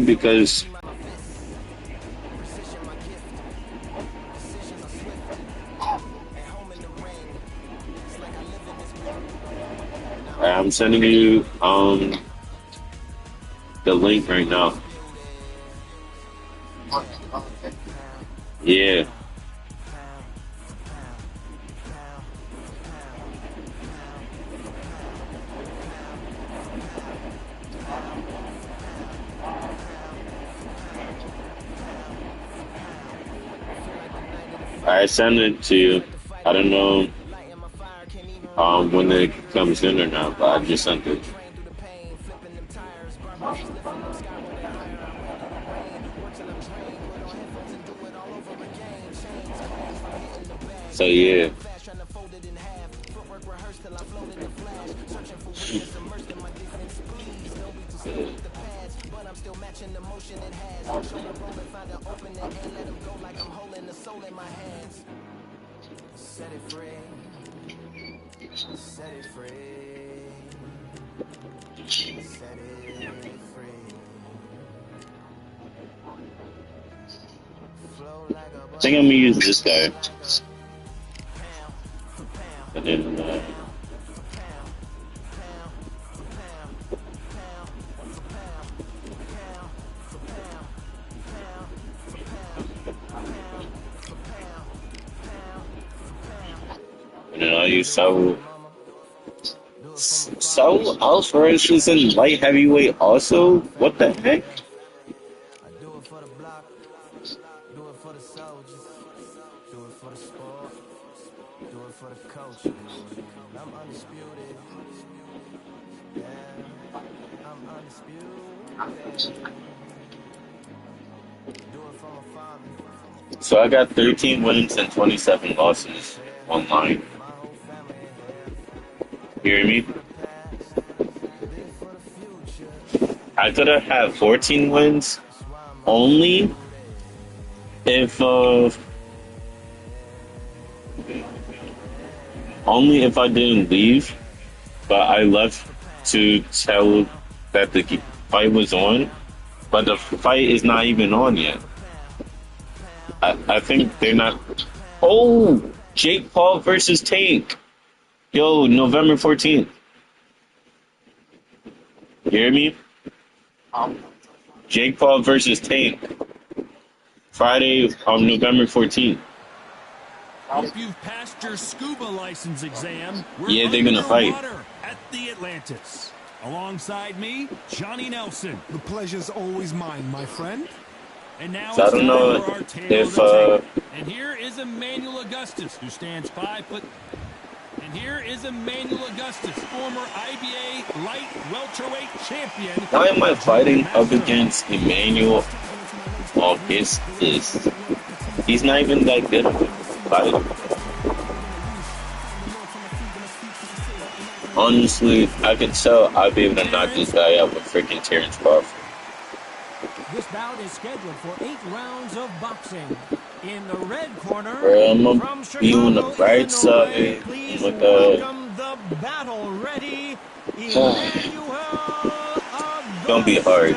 because I'm sending you the link right now. Yeah. I sent it to you. I don't know when it comes in or not, but I just sent it. So yeah. Set it free. Set it free. Set it free. I think I'm gonna use this guy. And then I'll use Saul. Saul Alvarez is in light heavyweight also? What the heck? I do it for the block, do it for the soldiers, do it for the sport, do it for the culture. I'm undisputed. Yeah, I'm undisputed. Do it for my father. So I got 13 wins and 27 losses online. You hear me? I could have had 14 wins only if I didn't leave, but I left to tell that the fight was on, but the fight is not even on yet. I think they're not. Oh, Jake Paul versus Tank. Yo, November 14th. You hear me? Jake Paul versus Tank. Friday, November 14th. If you've passed your scuba license exam, yeah, they're gonna fight at the Atlantis. Alongside me, Johnny Nelson. The pleasure's always mine, my friend. And now so I don't know if and here is Emmanuel Augustus, who stands 5 foot. And here is Emmanuel Augustus, former IBA light welterweight champion. Why am I fighting up against Emmanuel Augustus? He's not even that good of a fighter. Honestly, I could tell I'd be able to knock this guy out with freaking Terrence Crawford. This bout is scheduled for 8 rounds of boxing. In the red corner, bro, I'm gonna be on the right side. Please oh my welcome the battle ready, Don't be hard.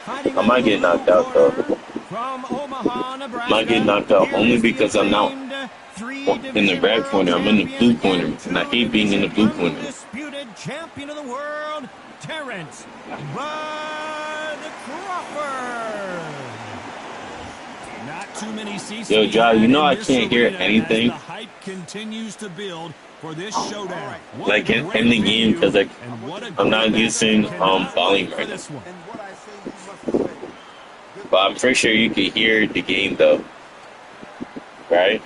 I might get knocked out though. I might get knocked out only because I'm not in the red corner. I'm in the blue corner, and I hate being in the blue corner. Undisputed champion of the world, Terrence Bud Crawford. Not too many CC. Yo, Ja, you know I can't hear anything. The hype continues to build for this showdown. Like in the game, because I'm not using volume right now. But I'm pretty sure you can hear the game though, right?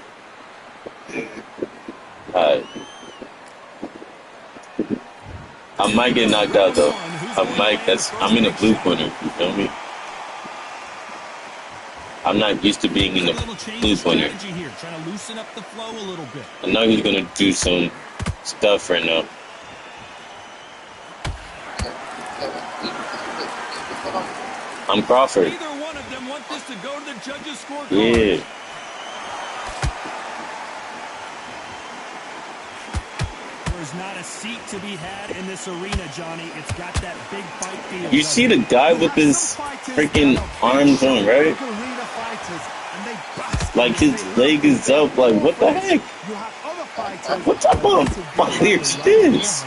I might get knocked out though. I'm in the blue corner. You feel me? I'm not used to being in the blue corner. Trying to loosen up the flow a little bit. I know he's gonna do some stuff right now. I'm Crawford. Either one of them want this to go to the judges' scorecard. There's not a seat to be had in this arena, Johnny. It's got that big fight feel. You see the guy with his freaking arms on, right? Like his leg is up. Like, what the heck? What type of fighter is this?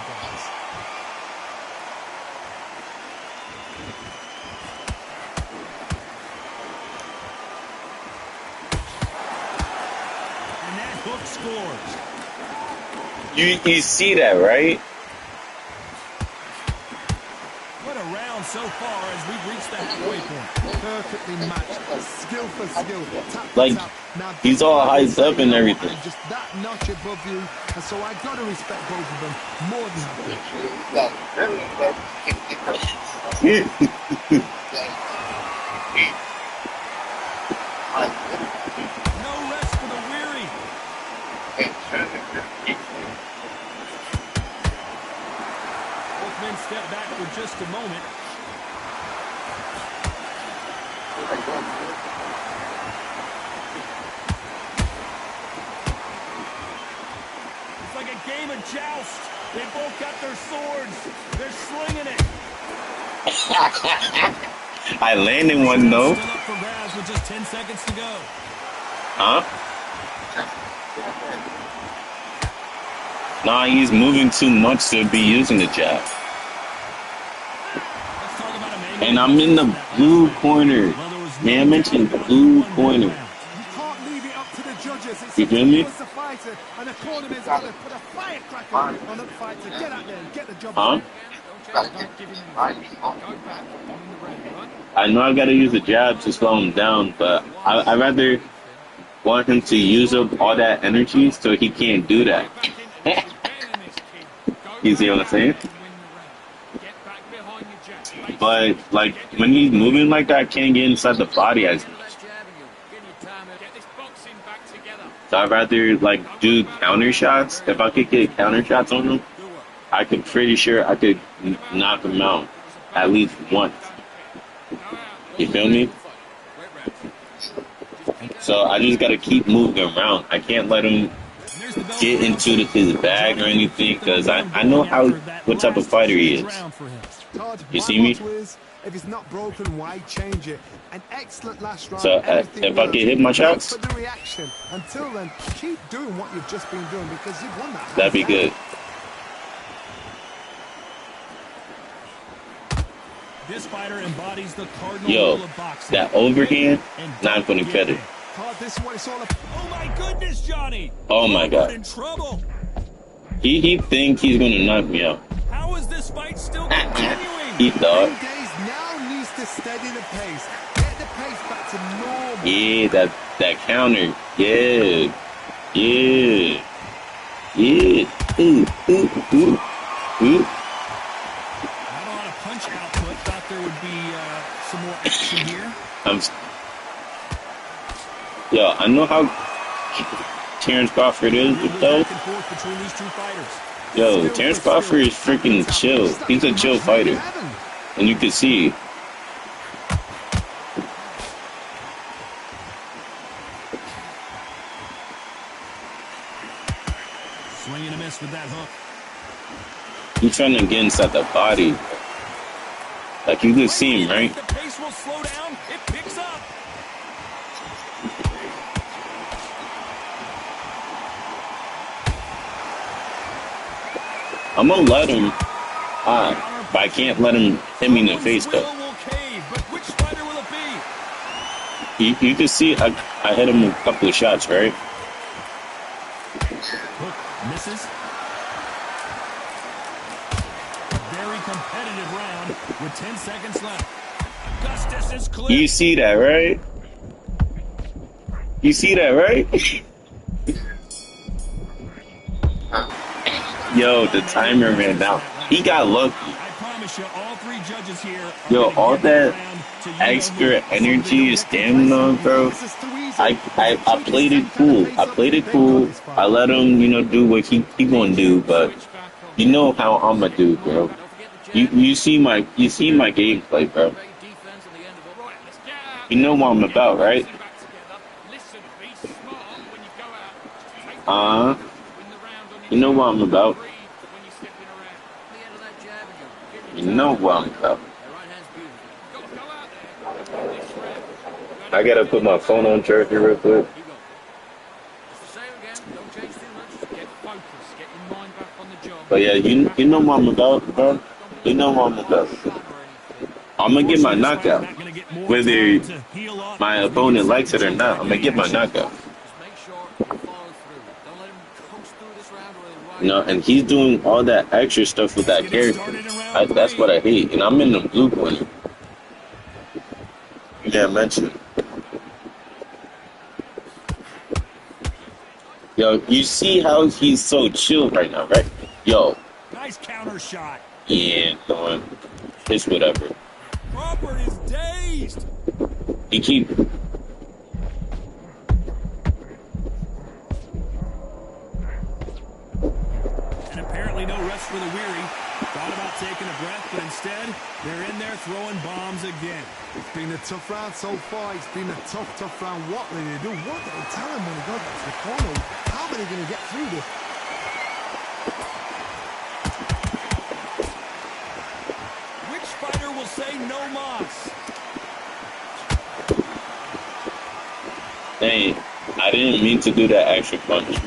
And that hook scores. You see that, right? What a round so far as we've reached the halfway point. Perfectly matched, skill for skill. Tap, Like, tap. Now, he's all hyped up and everything. I'm just that notch above you, and so I gotta respect both of them more than No rest for the weary. Both men step back for just a moment. It's like a game of joust. They both got their swords. They're slinging it. I landed one though. Still up for grabs with just 10 seconds to go. Huh? Nah, he's moving too much to be using the jab. Let's talk about a man. And I'm in the blue corner. Man, I mentioned blue corner. you can't leave it up to the judges. It's You feel me? the fighter, and the cornerman's got to put a firecracker on the fighter. Get out there and get the job Huh? done. I know I gotta use a jab to slow him down, but I rather want him to use up all that energy so he can't do that. You see what I'm saying? But like when he's moving like that, I can't get inside the body as much. So I'd rather like do counter shots. If I could get counter shots on him, I could pretty sure I could knock him out at least once. You feel me? So I just gotta keep moving around. I can't let him get into his bag or anything because I know what type of fighter he is. You see me? If it's not broken, why change it? An excellent last round. So if I get hit my shots, the reaction. Until then, keep doing what you've just been doing because you've won that. that'd be good. This fighter embodies the cardinal Yo, rule of boxing. that overhand, not gonna cut it. This is what it's all about. Oh my goodness, Johnny! Oh my Robert God. in trouble. He think he's gonna knock me out. How is this fight still continuing? He thought. Days now needs to steady the pace. Get the pace back to normal. Yeah, that counter. Yeah. Yeah. Yeah. Ooh, ooh, ooh, ooh. Not a lot of punch output. Thought there would be some more action here. Yo, I know how Terrence Crawford is, though. Back and forth between these two fighters. Yo, Terrence Crawford is freaking chill. He's a chill fighter. And you can see. Swing and a miss with that hook. He's trying to get inside the body. Like you can see him, right? The pace will slow down. It picks up. I'm gonna let him, but I can't let him hit me in the face though. Will cave, but which fighter will it be? You can see I hit him a couple of shots, right? Hook misses. Very competitive round with 10 seconds left. Augustus is clear. You see that, right? You see that, right? Yo, the timer ran out. He got lucky. I promise you, all three judges here are Yo, gonna all give this that round to you. extra energy and stamina, bro. I played it cool. I played it cool. I let him, do what he gonna do, but you know how I'm gonna do, bro. You see my gameplay, bro. You know what I'm about, right? You know what I'm about. You know what I'm about. I gotta put my phone on charger real quick. But yeah, you know what I'm about, bro. You know what I'm about. I'm gonna get my knockout, whether my opponent likes it or not. I'm gonna get my knockout. You know, and he's doing all that extra stuff with that character. That's what I hate. And I'm in the blue corner. Yeah, mention. Yo, you see how he's so chill right now, right? Yo. Nice counter shot. Yeah, going. It's whatever. Crawford is dazed. He keep. And apparently no rest for the weary. Thought about taking a breath, but instead, they're in there throwing bombs again. It's been a tough round so far. It's been a tough round. What will they do? What did they tell him when he got back to the corner? How are they going to get through this? Which fighter will say no mas? Dang, I didn't mean to do that extra punch.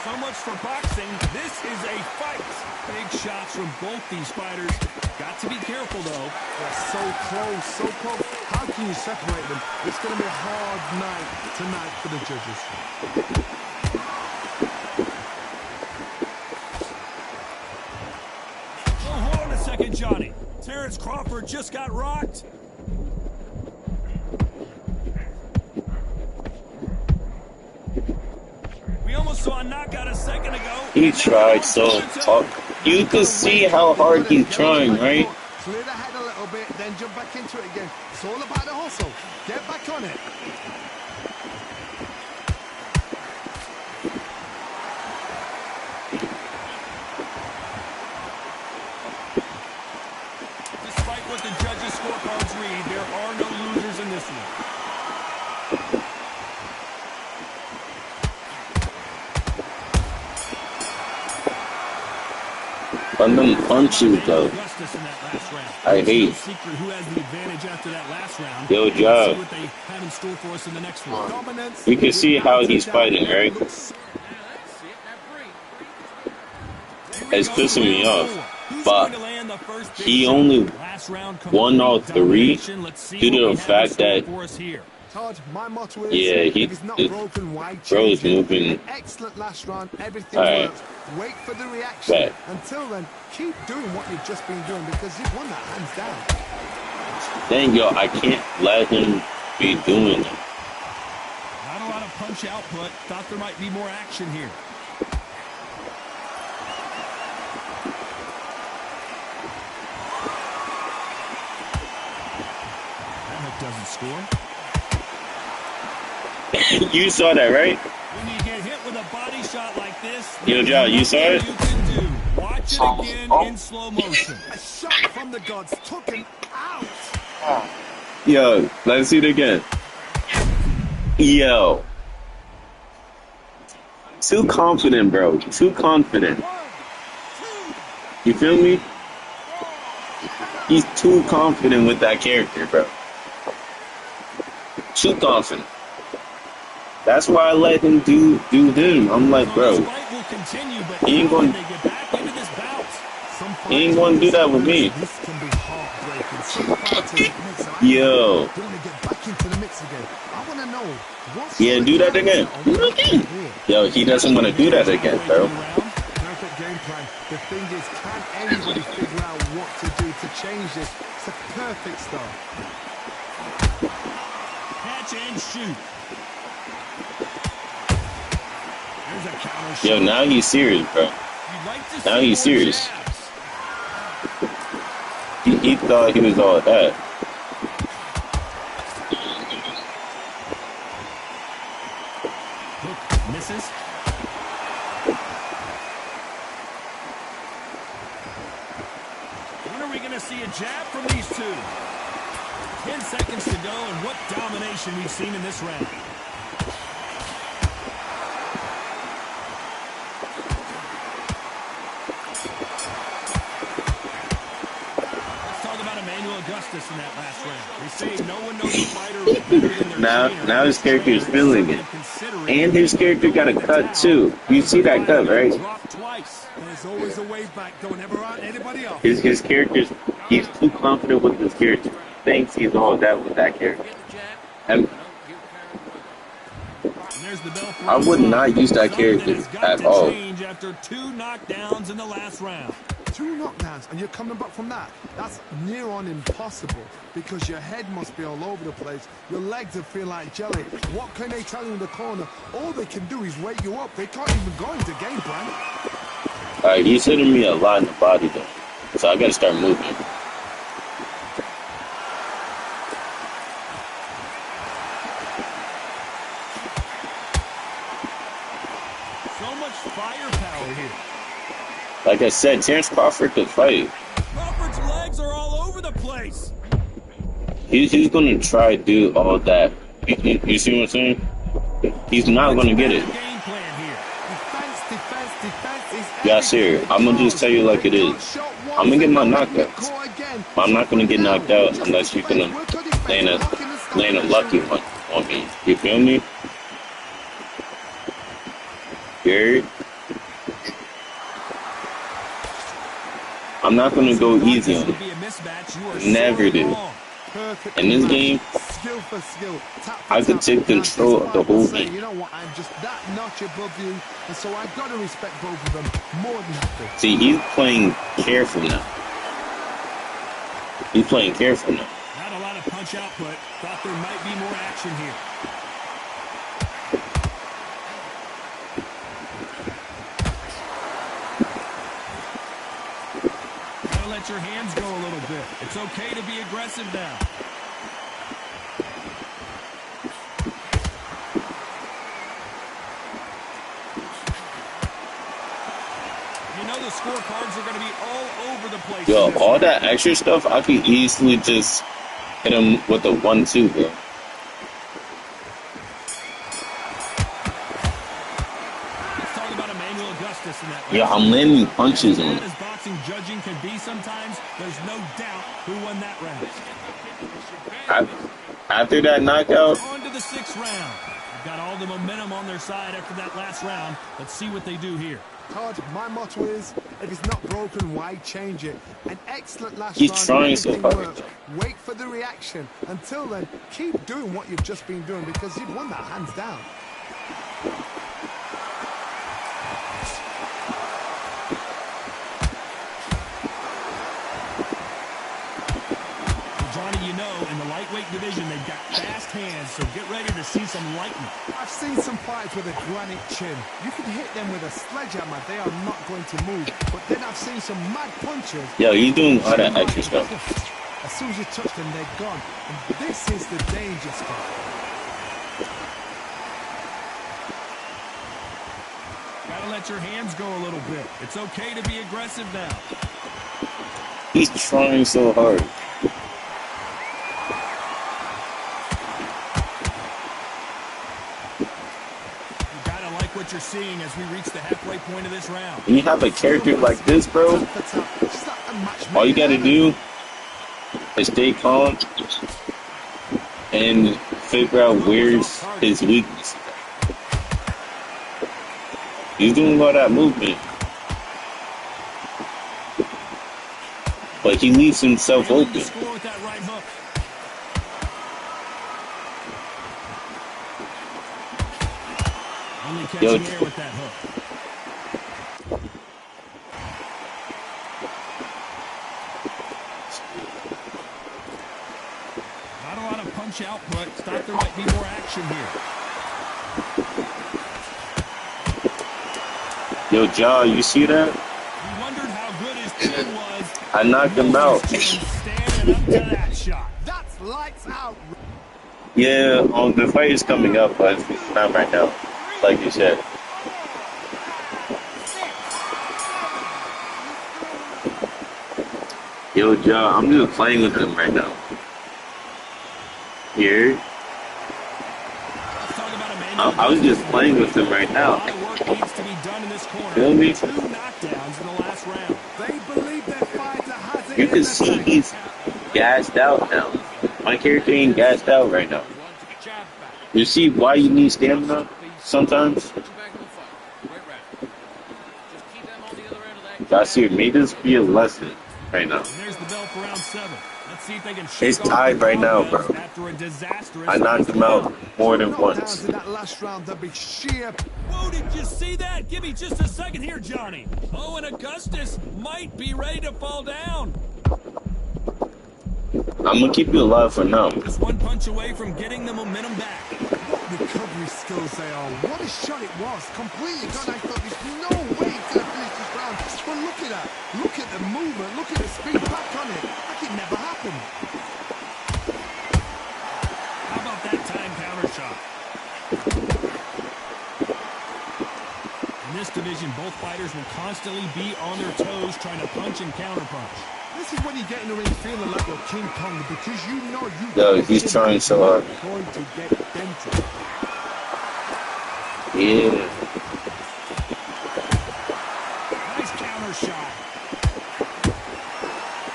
So much for boxing. This is a fight. Big shots from both these fighters. Got to be careful, though. They're so close, so close. How can you separate them? It's going to be a hard night tonight for the judges. Oh, hold on a second, Johnny. Terrence Crawford just got rocked. We almost saw a knockout a second ago. He tried so hard. You can see how hard he's trying, right? Clear the head a little bit, then jump back into it again. It's all about the hustle. Get back on it. Despite what the judges' scorecards read, there are no losers in this one. On them punches, though. I hate. Yo, job. You can see how he's fighting, right? It's pissing me off. But he only won all three due to the fact that, yeah, bro is moving. Excellent last round. Everything Alright. works. Wait for the reaction. Right. Until then, keep doing what you've just been doing because you've won that hands down. Dang, yo, I can't let him be doing it. Not a lot of punch output. Thought there might be more action here. That hook doesn't score. You saw that, right? When you get hit with a body shot like this, Yo, John, you saw it? you can do. Watch it again in slow motion. A shot from the gods took him out. Yo, let's see it again. Yo. Too confident, bro. Too confident. You feel me? He's too confident with that character, bro. Too confident. That's why I let him do him. I'm like, bro, he ain't going to do that with me. Yo. Yeah, do that again. Yo, he doesn't want to do that again, bro. Perfect game plan. The thing is, can anybody figure out what to do to change this? It's a perfect start. Catch and shoot. Yo, now he's serious, bro. Now he's serious. He thought he was all that. Hook misses. When are we going to see a jab from these two? 10 seconds to go, and what domination we've seen in this round. about Emmanuel Augustus in that last round? They say no one knows a fighter better than their trainer. Now his character is feeling it. Considering And his character got a cut too. You see that cut, right? dropped twice. There's always a way back. Don't ever write anybody off. His character's, he's too confident with his character. Thinks he's all that with that character. And There's the bell for I would not use that character at all. Change after 2 knockdowns in the last round. 2 knockdowns and you're coming back from that. That's near on impossible because your head must be all over the place. Your legs will feel like jelly. What can they tell you in the corner? All they can do is wake you up. They can't even go into game plan. Alright, he's hitting me a lot in the body though. So I gotta start moving. So much firepower here. Like I said, Terrence Crawford could fight. Crawford's legs are all over the place. He's gonna try to do all that. You see what I'm saying? He's not gonna get it. Game plan here. Defense is Yeah, sir. I'm gonna just tell you like it is. I'm gonna get my knockouts. I'm not gonna get knocked out unless you're gonna land a lucky one on me. You feel me? Gary? I'm not gonna go easy on him. Never do. In this game, skill for skill. I could take control of the whole game. You know what? I'm just that notch above you, and so I've got to respect both of them more than nothing. See, he's playing careful now. He's playing careful now. Not a lot of punch output. Thought there might be more action here. Gotta let your hands go a little bit. It's okay to be aggressive now. You know the scorecards are going to be all over the place. Yo, all that extra stuff, I could easily just hit him with a 1-2, bro. Let's talk about Emmanuel Augustus in that. Yeah, I'm landing punches on him. As boxing judging can be sometimes, there's no doubt who won that round. After that knockout, On to the 6th round. They've got all the momentum on their side after that last round. Let's see what they do here. Todd, my motto is, if it's not broken, why change it? An excellent last He's round. trying so Everything hard. worked. Wait for the reaction. Until then, keep doing what you've just been doing because you've won that hands down. Johnny, you know, in the lightweight division, they've got fast hands, so get ready to see some lightning. I've seen some fighters with a granite chin. You can hit them with a sledgehammer, they are not going to move. But then I've seen some mad punches. yo, he's doing all that extra stuff. As soon as you touch them, they're gone. And this is the danger spot. Gotta let your hands go a little bit. It's okay to be aggressive now. He's trying so hard. You gotta like what you're seeing as we reach the halfway point of this round. When you have a character like this, bro, Just like a match all you made in gotta heaven. do is stay calm and figure out where's his weakness. He's doing all that movement, but he leaves himself Able to open. score with that right hook. Only catching Yo, air with that hook. Not a lot of punch output. Thought there might be more action here. Yo, Ja, you see that? We wondered how good his chin was. I knocked him out. Standing up to that shot. That's lights out. Yeah, the fight is coming up, but it's not right now, like you said. Yo, Ja, I'm just playing with him right now. Here, Let's talk about Emmanuel I was just playing with him right A now. lot of work needs to be done in this corner. Feel me? 2 knockdowns in the last round. They believe their fighter has it You in can the see tank. gassed out now. My character ain't gassed out right now. You see why you need stamina sometimes? Gasir, may this be a lesson right now. And there's the bell for round 7. Let's see if they can It's shake off tied the right now, cobwebs bro. after a disastrous I knocked him out more than Knockdowns once. in that last round, that'd be sheer. Whoa, did you see that? Give me just a second here, Johnny. Oh, and Augustus might be ready to fall down. I'm gonna keep you alive for now. Just one punch away from getting the momentum back. What recovery skills they are. What a shot it was. Completely gone. I thought there's no way he's going to finish this round. But look at that. Look at the movement. Look at the speed back on it. Like it never happened. How about that time counter shot? In this division, both fighters will constantly be on their toes trying to punch and counter punch. This is when you get in the ring feeling like you're King Kong because you know you. Yo, he's trying so hard. Going to get dented. Yeah. Nice counter shot.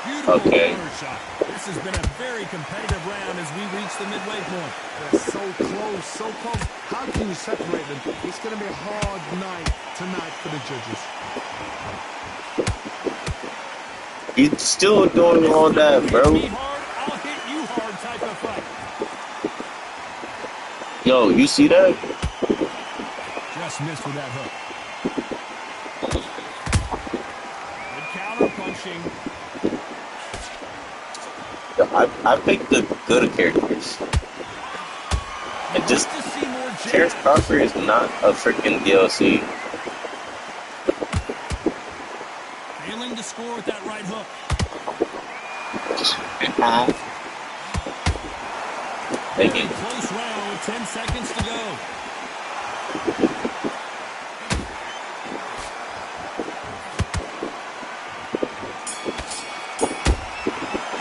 Beautiful Okay. counter shot. This has been a very competitive round as we reach the midway point. They're so close, so close. How can you separate them? It's going to be a hard night tonight for the judges. He's still doing all that, bro. Hit me hard, I'll hit you hard type of fight. Yo, you see that? Just missed with that hook. Good counter punching. I picked the good characters. And just To see more Terrence Crawford is not a freaking DLC. failing to score with that right hook. Thank Very you. close round with 10 seconds to go.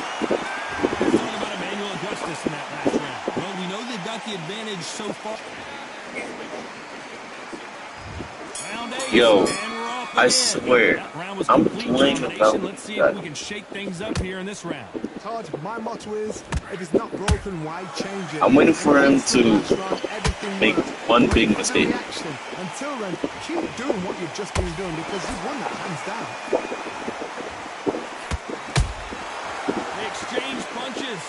Talking about Emmanuel Augustus in that last round. Well, we know they've got the advantage so far. Round 8, Yo, and we're off I again. swear, That round was I'm complete playing domination. about Let's see that. if we can shake things up here in this round. Todd, my motto is, if it's not broken, why change it? I'm waiting for him Once the to last round, everything make worked. one Wait big for the mistake. reaction. Until then, keep doing what you've just been doing because you've won that hands down. They exchange punches.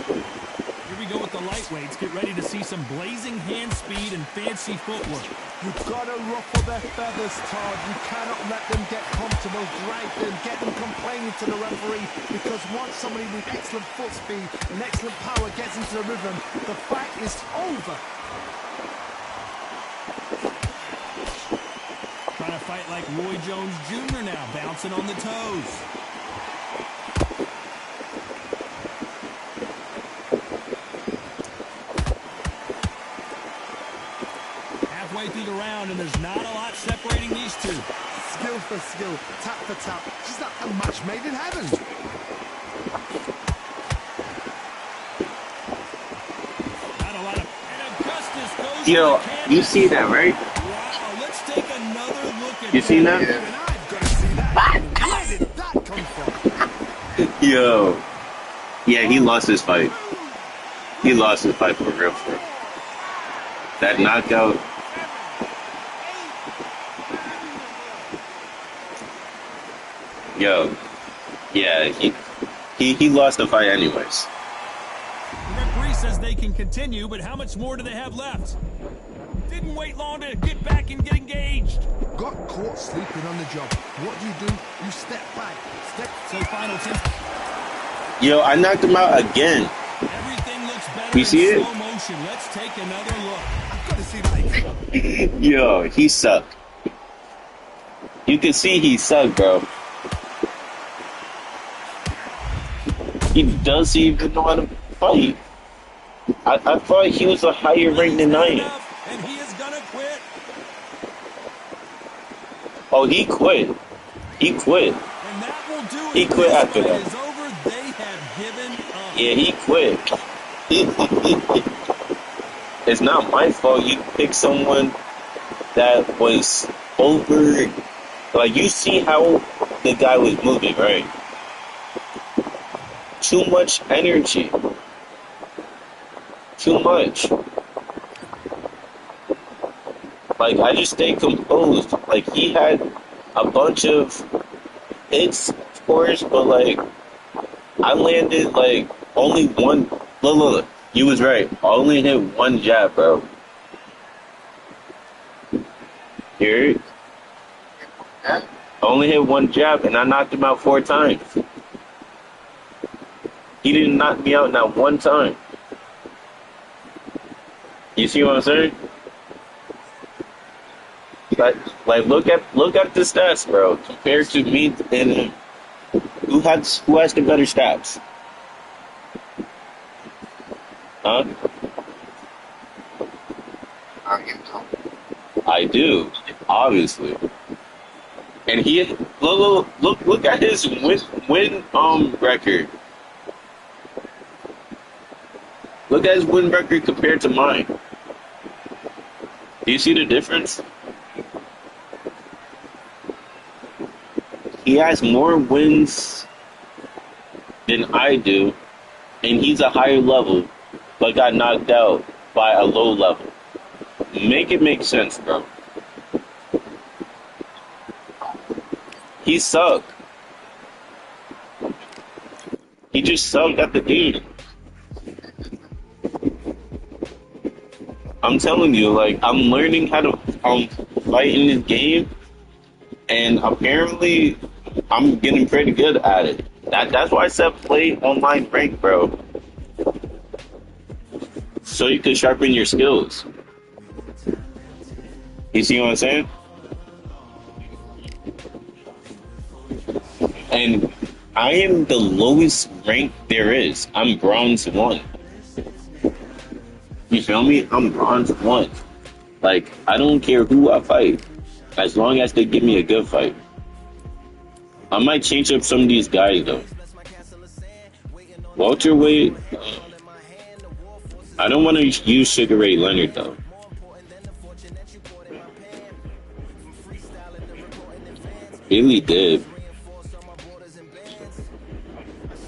Here we go with the lightweights. Get ready to see some blazing hand speed and fancy footwork. You've got to ruffle their feathers, Todd. You cannot let them get comfortable, drag them, get them complaining to the referee because once somebody with excellent foot speed and excellent power gets into the rhythm, the fight is over. Trying to fight like Roy Jones Jr. now, bouncing on the toes. Halfway through the round, and there's not a lot separating these two. Skill for skill, tap for tap. She's not a match made in heaven. Not a lot of... And Augustus goes Yo, to the canvas. you see that, right? Wow, let's take another look at You seen that. that? And I've got to see that. Where did that come from? Yo. Yeah, he lost his fight. He lost his fight for real, for real. That knockout. Yo. Yeah, he lost the fight anyways. The referee says they can continue, but how much more do they have left? Didn't wait long to get back and get engaged. Got caught sleeping on the job. What do? You step back. Step. So final 10. Yo, I knocked him out again. Everything looks better You see in it? slow motion. Let's take another look. I've got to see that. Yo, he sucked. You can see he sucked, bro. He doesn't even know how to fight. I thought he was a higher rank than I am. And he is gonna quit. Oh, he quit. He quit. And that will do it. He quit This after fight that. is over. They have given up. Yeah, he quit. It's not my fault you picked someone that was over. Like, you see how the guy was moving, right? Too much energy. Too much. Like, I just stayed composed. Like, he had a bunch of hits, of course, but, like, I landed, like, only one. Look. You was right. I only hit one jab, bro. Hear it? I only hit one jab, and I knocked him out 4 times. He didn't knock me out not one time. You see what I'm saying? Like look at the stats, bro. Compared to me and him. Who has the better stats? Huh? I do, obviously. And he look at his win record. Look at his win record compared to mine. Do you see the difference? He has more wins than I do, and he's a higher level, but got knocked out by a low level. Make it make sense, bro. He sucked. He just sucked at the game. I'm telling you, like, I'm learning how to fight in this game, and apparently I'm getting pretty good at it. That's why I said play online rank, bro. So you can sharpen your skills. You see what I'm saying? And I am the lowest rank there is. I'm bronze 1. You feel me? I'm bronze 1. Like, I don't care who I fight, as long as they give me a good fight. I might change up some of these guys, though. Welterweight, I don't want to use Sugar Ray Leonard, though. Really did.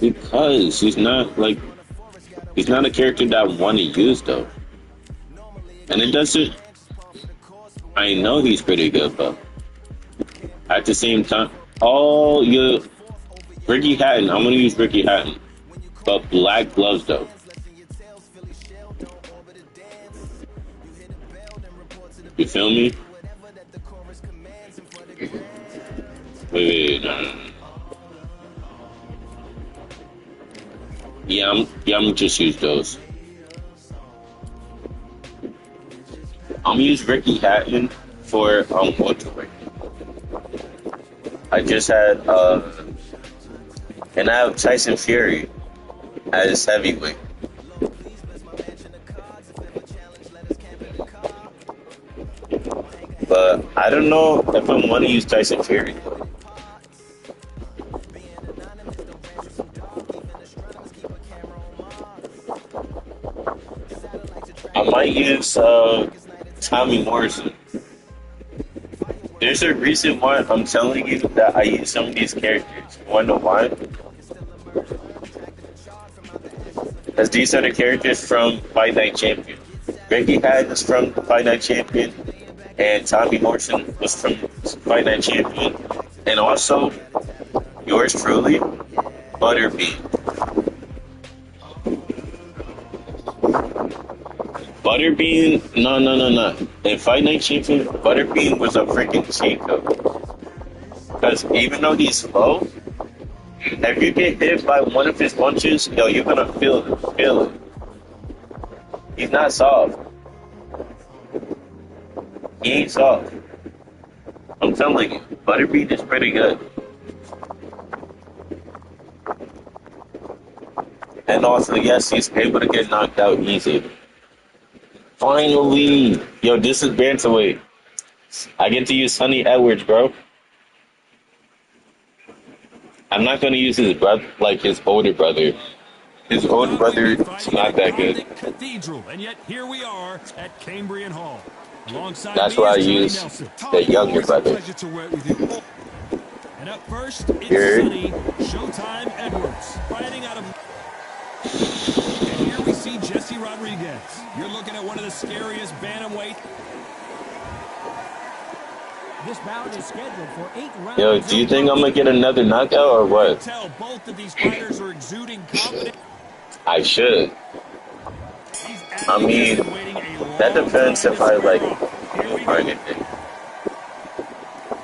Because he's not a character that I want to use, though. And it doesn't. I know he's pretty good, but at the same time, Ricky Hatton. I'm gonna use Ricky Hatton, but black gloves, though. You feel me? Wait, no. Yeah, I'm just use those. I'm gonna use Ricky Hatton for welterweight. I just had and I have Tyson Fury as heavyweight. But I don't know if I want to use Tyson Fury. I might use Tommy Morrison. There's a reason why I'm telling you that I use some of these characters. You wanna know why? Because these are the characters from Fight Night Champion. Ricky Hatton is from Fight Night Champion, and Tommy Morrison was from Fight Night Champion, and also yours truly, Butterbean. Butterbean, no. In Fight Night Champion, Butterbean was a freaking cheat code. Because even though he's slow, if you get hit by one of his punches, yo, you're gonna feel it. He's not soft. He ain't soft. I'm telling you, Butterbean is pretty good. And also, yes, he's able to get knocked out easy. Finally! Yo, this is bantamweight. I get to use Sonny Edwards, bro. I'm not gonna use his brother, like his older brother. His older brother is not that good. Cathedral, and yet here we are at Cambrian Hall. Alongside That's me why I is Johnny use Nelson. the younger Always a brother. pleasure to work with you. And up first, it's Here. Sonny Showtime Edwards, fighting out of... And here we see Jesse Rodriguez. You're looking at one of the scariest bantamweight. This bout is scheduled for 8 rounds. Yo, do you think I'm gonna get another knockout or You what? can tell both of these fighters are exuding confidence. I should. These I mean, athletes have been waiting a that long depends time if to I square like off. Here we or go. anything.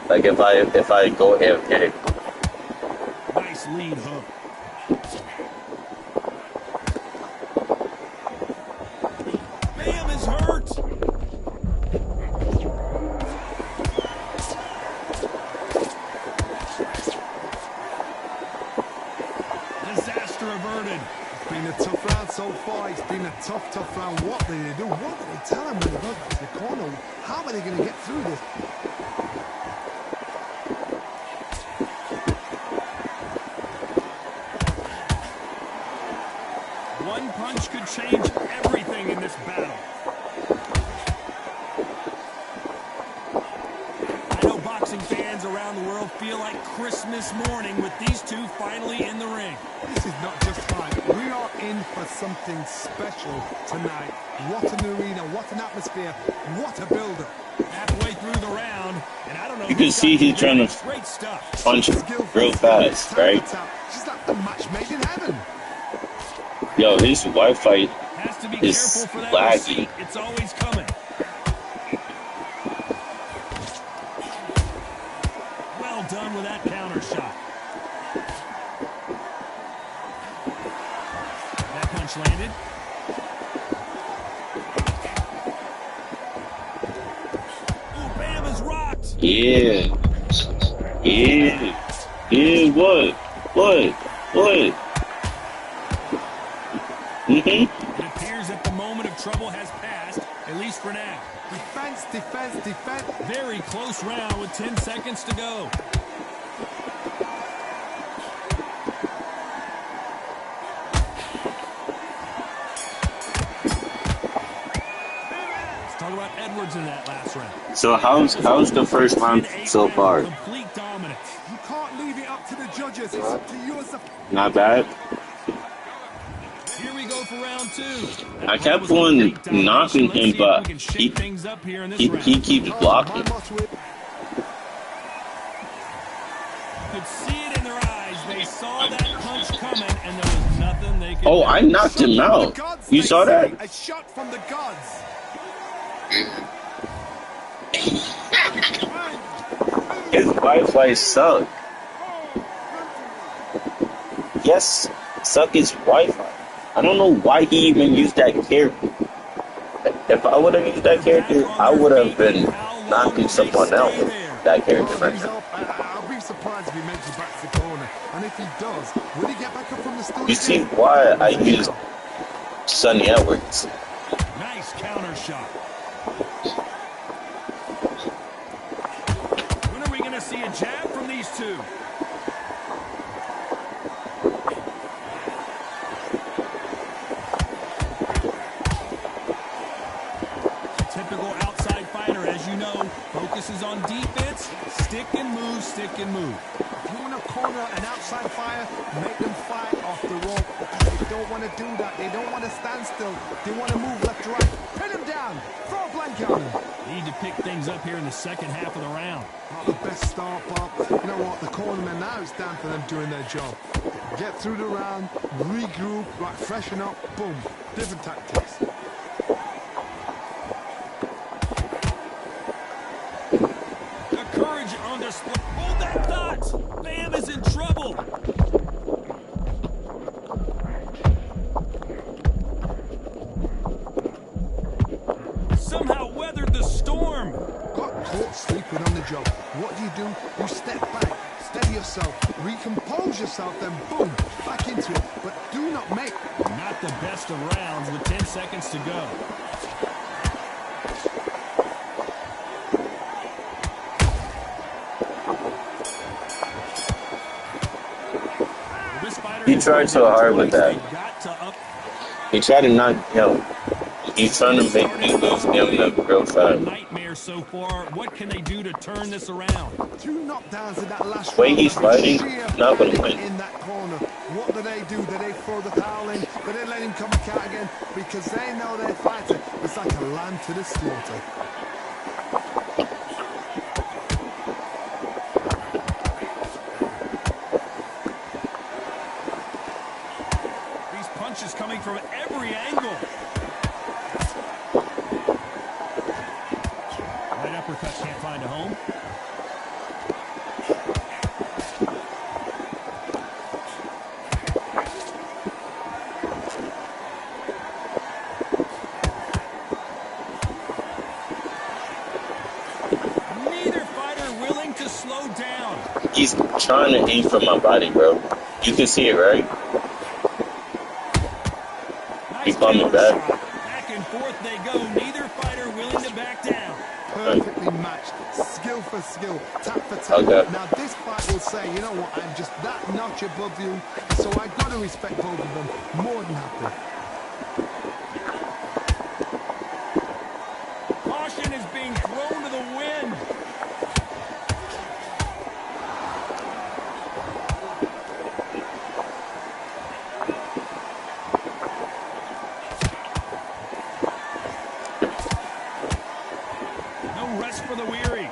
Like if I go AFK. Nice lead hook. Bam is hurt. Disaster averted. It's been a tough round so far. It's been a tough round. What do they do? What do they tell them when they go to the corner? How are they going to get through this? One punch could change everything in this battle. I know boxing fans around the world feel like Christmas morning with these two finally in the ring. This is not just fun. We are in for something special tonight. What an arena, what an atmosphere, what a build-up. Halfway through the round, and I don't know. You can see he's trying to great stuff. punch real fast, right? She's like a match made in heaven. Yo, his Wi-Fi Has to be is careful for that laggy. receipt. It's always coming. Well done with that counter shot. That punch landed. Ooh, Bam is rocked. Yeah. What? It appears that the moment of trouble has passed, at least for now. Defense. Very close round with 10 seconds to go. Let's talk about Edwards in that last round. So how's the first round so far? Complete dominance. You can't leave it up to the judges. It's up to you as a... Not bad. Here we go for round two. I kept on knocking him, but he keeps blocking. Could see it in their eyes. They saw that punch coming, and there was nothing they could Oh, do. I knocked him out. You saw that? A shot from the gods. His Wi-Fi suck. Yes, suck his Wi-Fi. I don't know why he even used that character. If I would have used that character, I would have been knocking someone else with that character right now. I'll be surprised if he makes it back to the corner. And if he does, will he get back up from the stool? You see why I used Sonny Edwards. Nice counter shot. When are we going to see a jab from these two? Typical outside fighter, as you know, focuses on defense, stick and move, stick and move. If you want to corner an outside fire, make them fight off the rope. Because they don't want to do that. They don't want to stand still. They want to move left to right. Pin them down. Throw a blanket on them. Need to pick things up here in the second half of the round. Not the best start, Bob. You know what? The cornermen now, it's down to them doing their job. Get through the round, regroup, right, freshen up, boom. Different tactics. The courage on display. Hold that thought. Bam is in trouble. Somehow weathered the storm. Got caught sleeping on the job. What do? You step back, steady yourself, recompose yourself, then boom, back into it. But do not make... Not the best of rounds with 10 seconds to go. He tried so hard with that. He tried to knock, he's trying to make me lose him the real fast. so far. What can they do to turn this around? 2 knockdowns in that last Way round. he's fighting, Sheer not gonna panic win. in that corner. What do? Do they throw the towel in? Do they let him come back out again? Because they know their fighter is like a lamb to the slaughter. These punches coming from every angle. Right uppercuts can't find a home. He's trying to aim for my body, bro. You can see it, right? He's coming back. Back and forth they go. Neither fighter willing to back down. Perfectly matched. Skill for skill. Tap for tap. Okay. Now this fight will say, you know what, I'm just that notch above you. So I got to respect both of them. More than happy. Caution is being thrown to the wind. For the weary.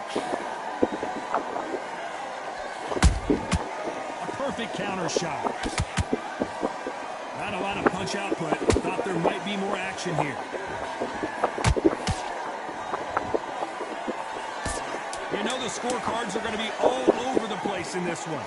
A perfect counter shot. Not a lot of punch output. Thought there might be more action here. You know the scorecards are going to be all over the place in this one.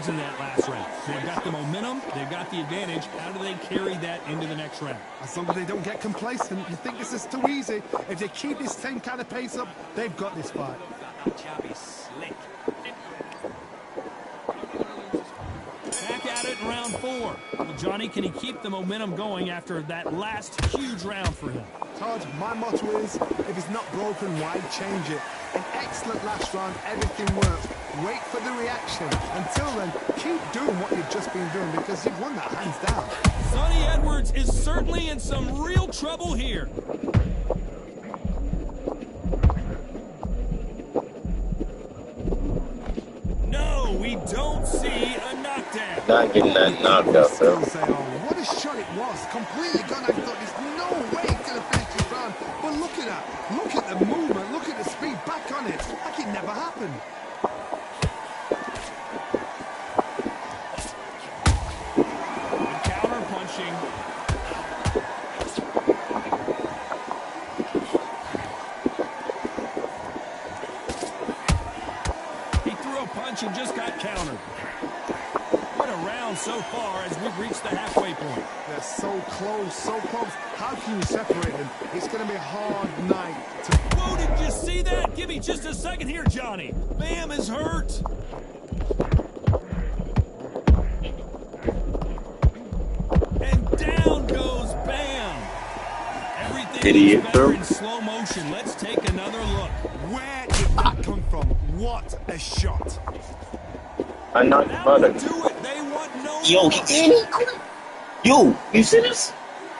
In that last round. They've got the momentum, they've got the advantage. How do they carry that into the next round? As long as they don't get complacent, you think this is too easy. If they keep this same kind of pace up, they've got this fight. Back at it in round 4. Well, Johnny, can he keep the momentum going after that last huge round for him? Todd, my motto is, if it's not broken, why change it? An excellent last round, everything works. Wait for the reaction. Until then, keep doing what you've just been doing because you've won that hands down. Sonny Edwards is certainly in some real trouble here. No, we don't see a knockdown. Not getting that knockout, though. What a shot it was. Completely gone. I thought there's no way he's going to finish this round. But look at that. Look at the movement. Look at the speed. Back on it. Like it never happened. And just got countered. What a round so far as we've reached the halfway point. They're so close, so close. How can you separate them? It's going to be a hard night. Whoa, did you see that? Give me just a second here, Johnny. Bam is hurt. And down goes Bam. Everything is better in slow motion. Let's take another look. Where did that come from? What a shot. I knocked him out of it. Yo, he did it. Yo, you see this?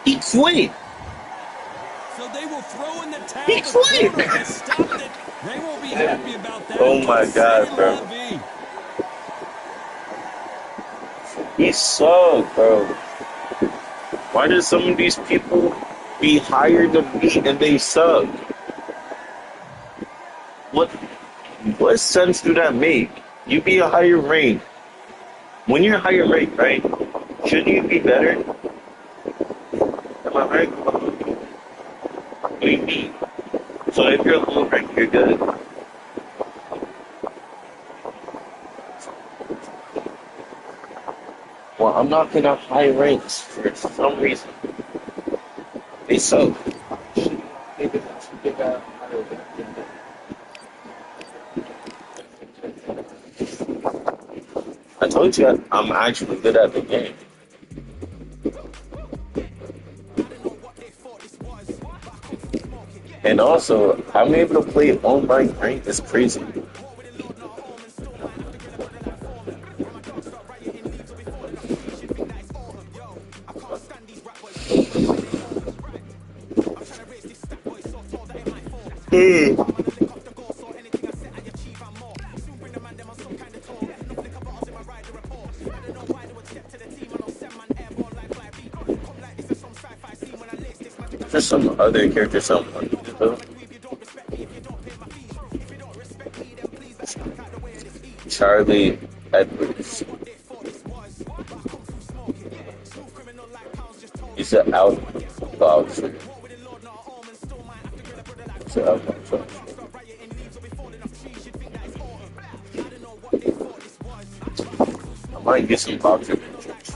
He quit. So they will throw in the towel. He quit. They won't be happy about that. Oh my God, bro. He sucked, bro. Why do some of these people be higher than me and they suck? What sense do that make? You be a higher rank. When you're higher rank, right? Shouldn't you be better? Am I right? What do you mean? So if you're low rank, you're good. Well, I'm knocking out high ranks for some reason. They suck. I told you I'm actually good at the game. And also, I'm able to play on my rank is crazy. There's some other characters, some Charlie Edwards. He's an outboxer. He's an outboxer. I might get some boxer pictures.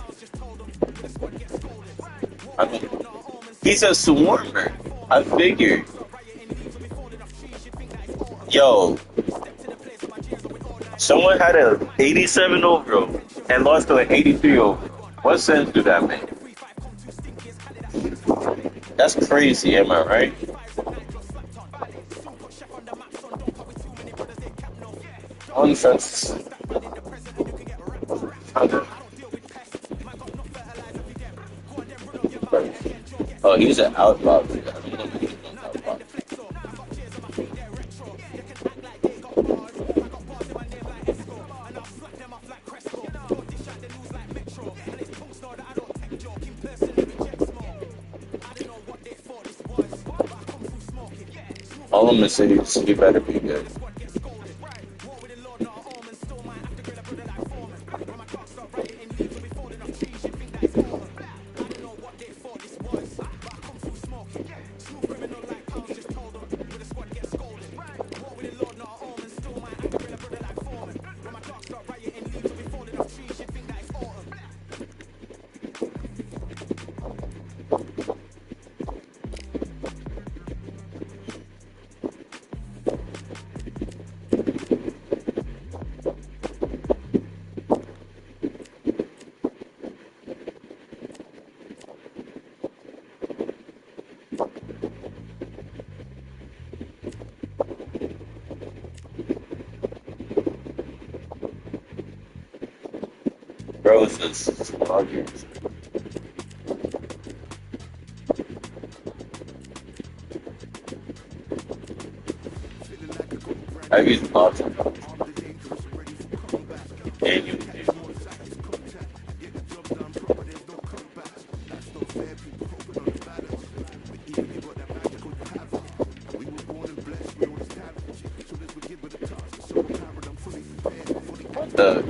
I mean, he's a swarmer. I figured. Yo, someone had a 87 overall and lost to an 83 overall. What sense do that make? That's crazy, am I right? One sense. Oh, he's an outboxer. All I'm gonna say is he better be good. Bro, it's just sluggers. I've used lots of them. And you what the?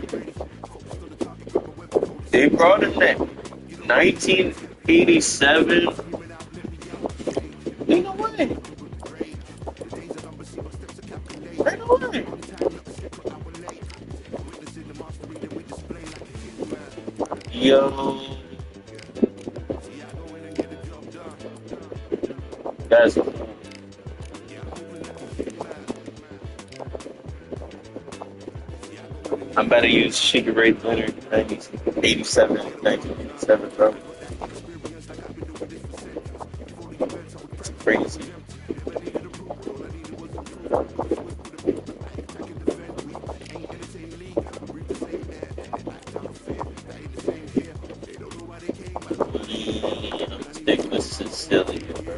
They brought in that 1987. Ain't no way. Ain't no way. Yo. That's I'm about to use Sugar Ray Leonard 1987, 1987, bro. It's crazy. This is silly, bro.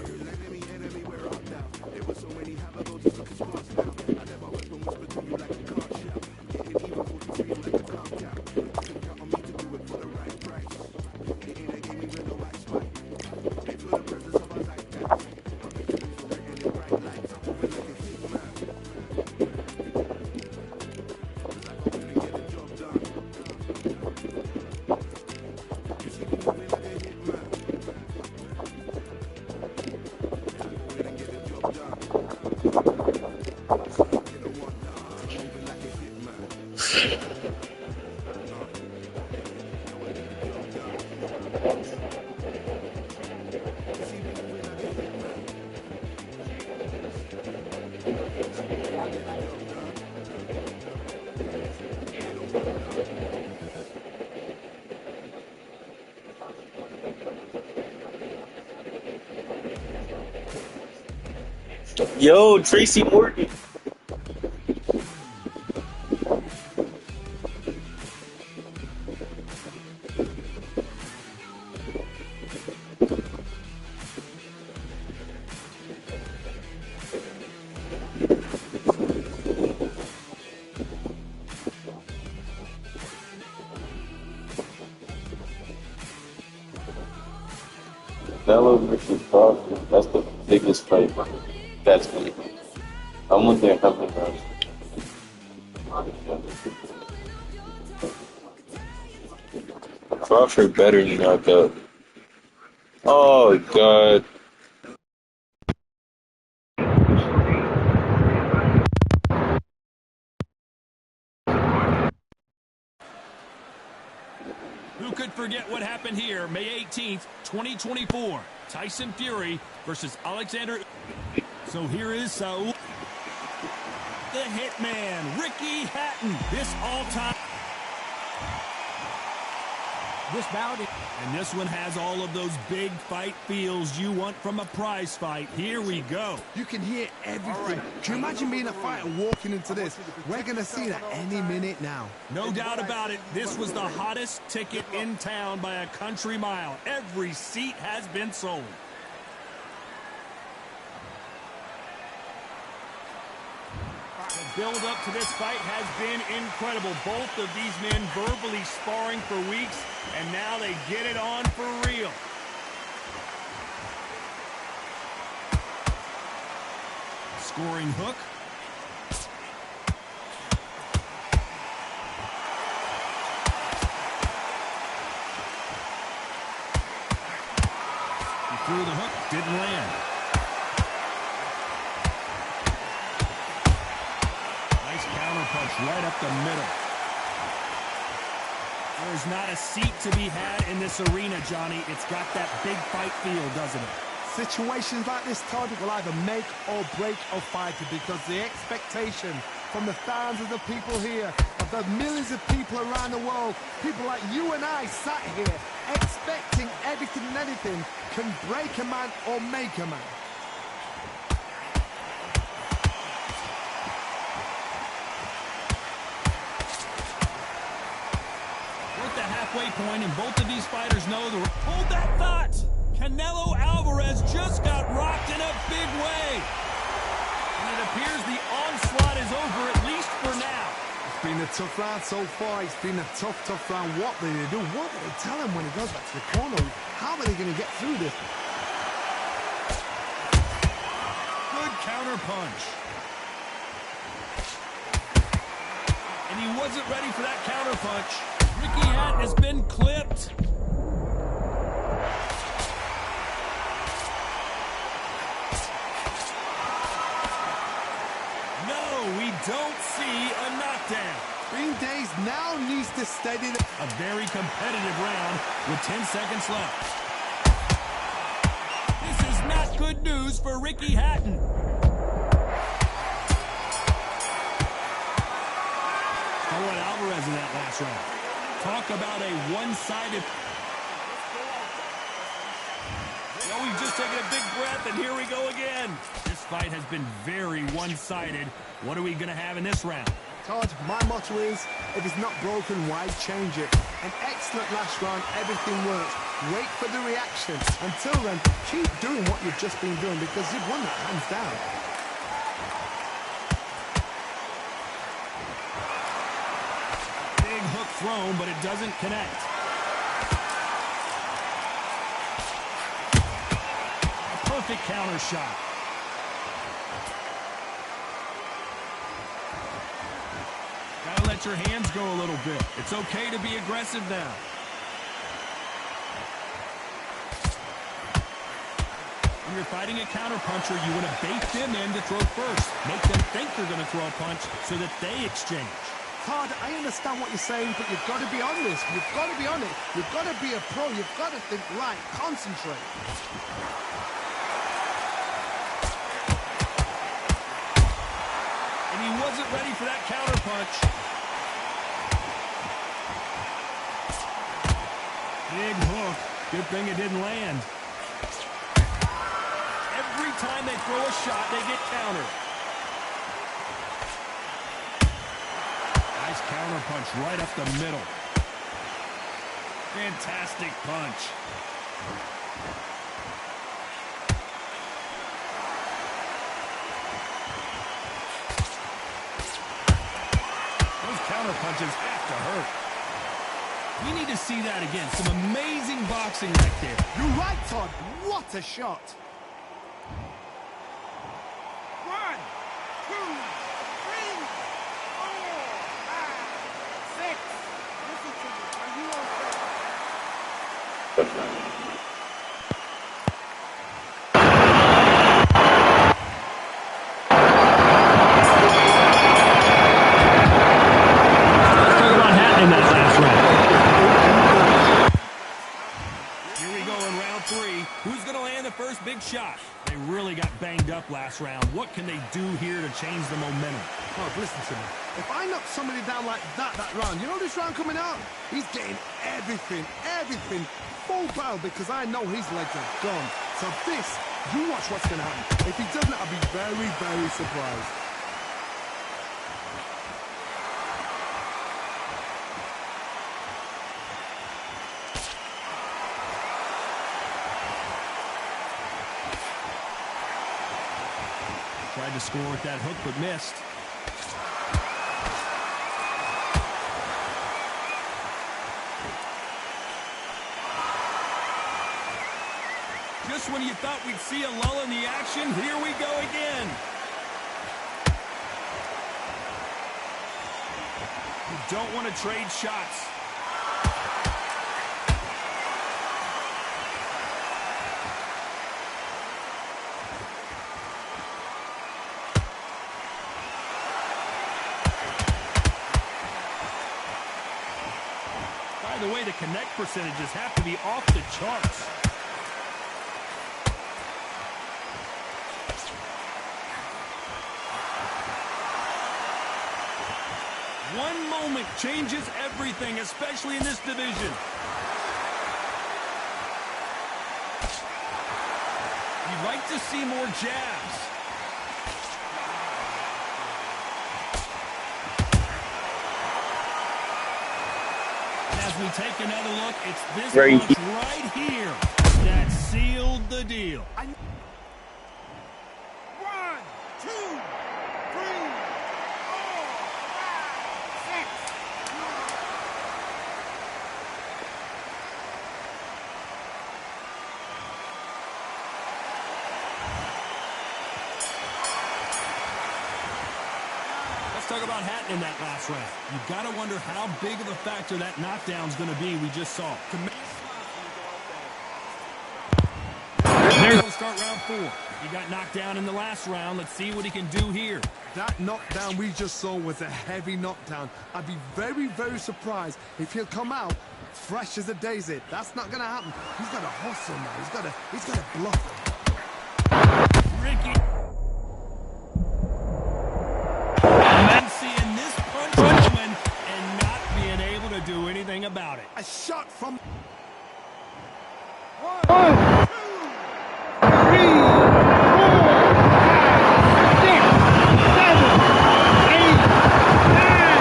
Yo, Tracy Morgan. Canelo versus Crawford, that's the biggest fight that's going to be. I wonder how many rounds. Crawford better knock out. Oh, God. Who could forget what happened here May 18th, 2024? Tyson Fury versus Alexander. So here is Saul, the Hitman, Ricky Hatton. This all-time. This bout, And this one has all of those big fight feels you want from a prize fight. Here we go. You can hear everything. Can you imagine being a fighter walking into this? We're going to see that any minute now. No doubt about it, this was the hottest ticket in town by a country mile. Every seat has been sold. The build-up to this fight has been incredible. Both of these men verbally sparring for weeks, and now they get it on for real. Scoring hook. He threw the hook, didn't land. Nice counter punch right up the middle. There's not a seat to be had in this arena, Johnny. It's got that big fight feel, doesn't it? Situations like this, Todd, will either make or break a fighter because the expectation from the thousands of people here, of the millions of people around the world, people like you and I sat here expecting everything and anything, can break a man or make a man. We're at the halfway point, and both of these fighters know the... Hold that thought! Canelo Alvarez just got rocked in a big way. And it appears the onslaught is over, at least for now. It's been a tough round so far. It's been a tough round. What did they do? What did they tell him when he goes back to the corner? How are they going to get through this? Good counter punch. And he wasn't ready for that counter punch. Ricky Hatton has been clipped. We don't see a knockdown. Green Days now needs to steady A very competitive round with 10 seconds left. This is not good news for Ricky Hatton. Following Alvarez in that last round. Talk about a one-sided... Oh, we've just taken a big breath, and here we go again. This fight has been very one-sided. What are we going to have in this round? Todd, my motto is, if it's not broken, why change it? An excellent last round, everything works. Wait for the reaction. Until then, keep doing what you've just been doing because you've won that hands down. Big hook thrown, but it doesn't connect. Perfect counter shot. Gotta let your hands go a little bit. It's okay to be aggressive now. When you're fighting a counterpuncher, you want to bait them in to throw first. Make them think they're going to throw a punch so that they exchange. Todd, I understand what you're saying, but you've got to be on this. You've got to be on it. You've got to be a pro. You've got to think right. Concentrate. And he wasn't ready for that counterpunch. Big hook. Good thing it didn't land. Every time they throw a shot, they get countered. Nice counterpunch right up the middle. Fantastic punch. Those counterpunches have to hurt. We need to see that again. Some amazing boxing. boxing right there. You're right, Todd. What a shot. 1, 2, 3, 4, 5, 6. Listen to me. Are you okay? Let's talk about happening that last round. Here we go in round 3. Who's going to land the first big shot? They really got banged up last round. What can they do here to change the momentum? Oh, listen to me. If I knock somebody down like that round, you know this round coming out? He's getting everything, full barrel, because I know his legs are gone. So this, you watch what's going to happen. If he doesn't, I'll be very, very surprised. Tried to score with that hook, but missed. Just when you thought we'd see a lull in the action, here we go again. You don't want to trade shots. By the way, the connect percentages have to be off the charts. One moment changes everything, especially in this division. You'd like to see more jabs. And as we take another look, it's this punch right here that sealed the deal. 1, 2, 3, 4, 5, 6. Let's talk about Hatton in that last round. You've got to wonder how big of a factor that knockdown's going to be we just saw. We'll start round 4. He got knocked down in the last round. Let's see what he can do here. That knockdown we just saw was a heavy knockdown. I'd be very, very surprised if he'll come out fresh as a daisy. That's not going to happen. He's got to hustle now. He's got to bluff. Ricky. And seeing this punch coming and not being able to do anything about it. A shot from... 1, 2, 3, 4, 5, 6, 7, 8, 9,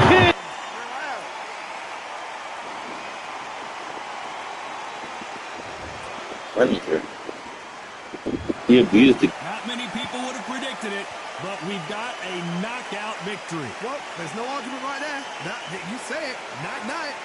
10. Funny here. He abused it. Not many people would have predicted it, but we've got a knockout victory. Well, there's no argument right there. You say it. Night-night.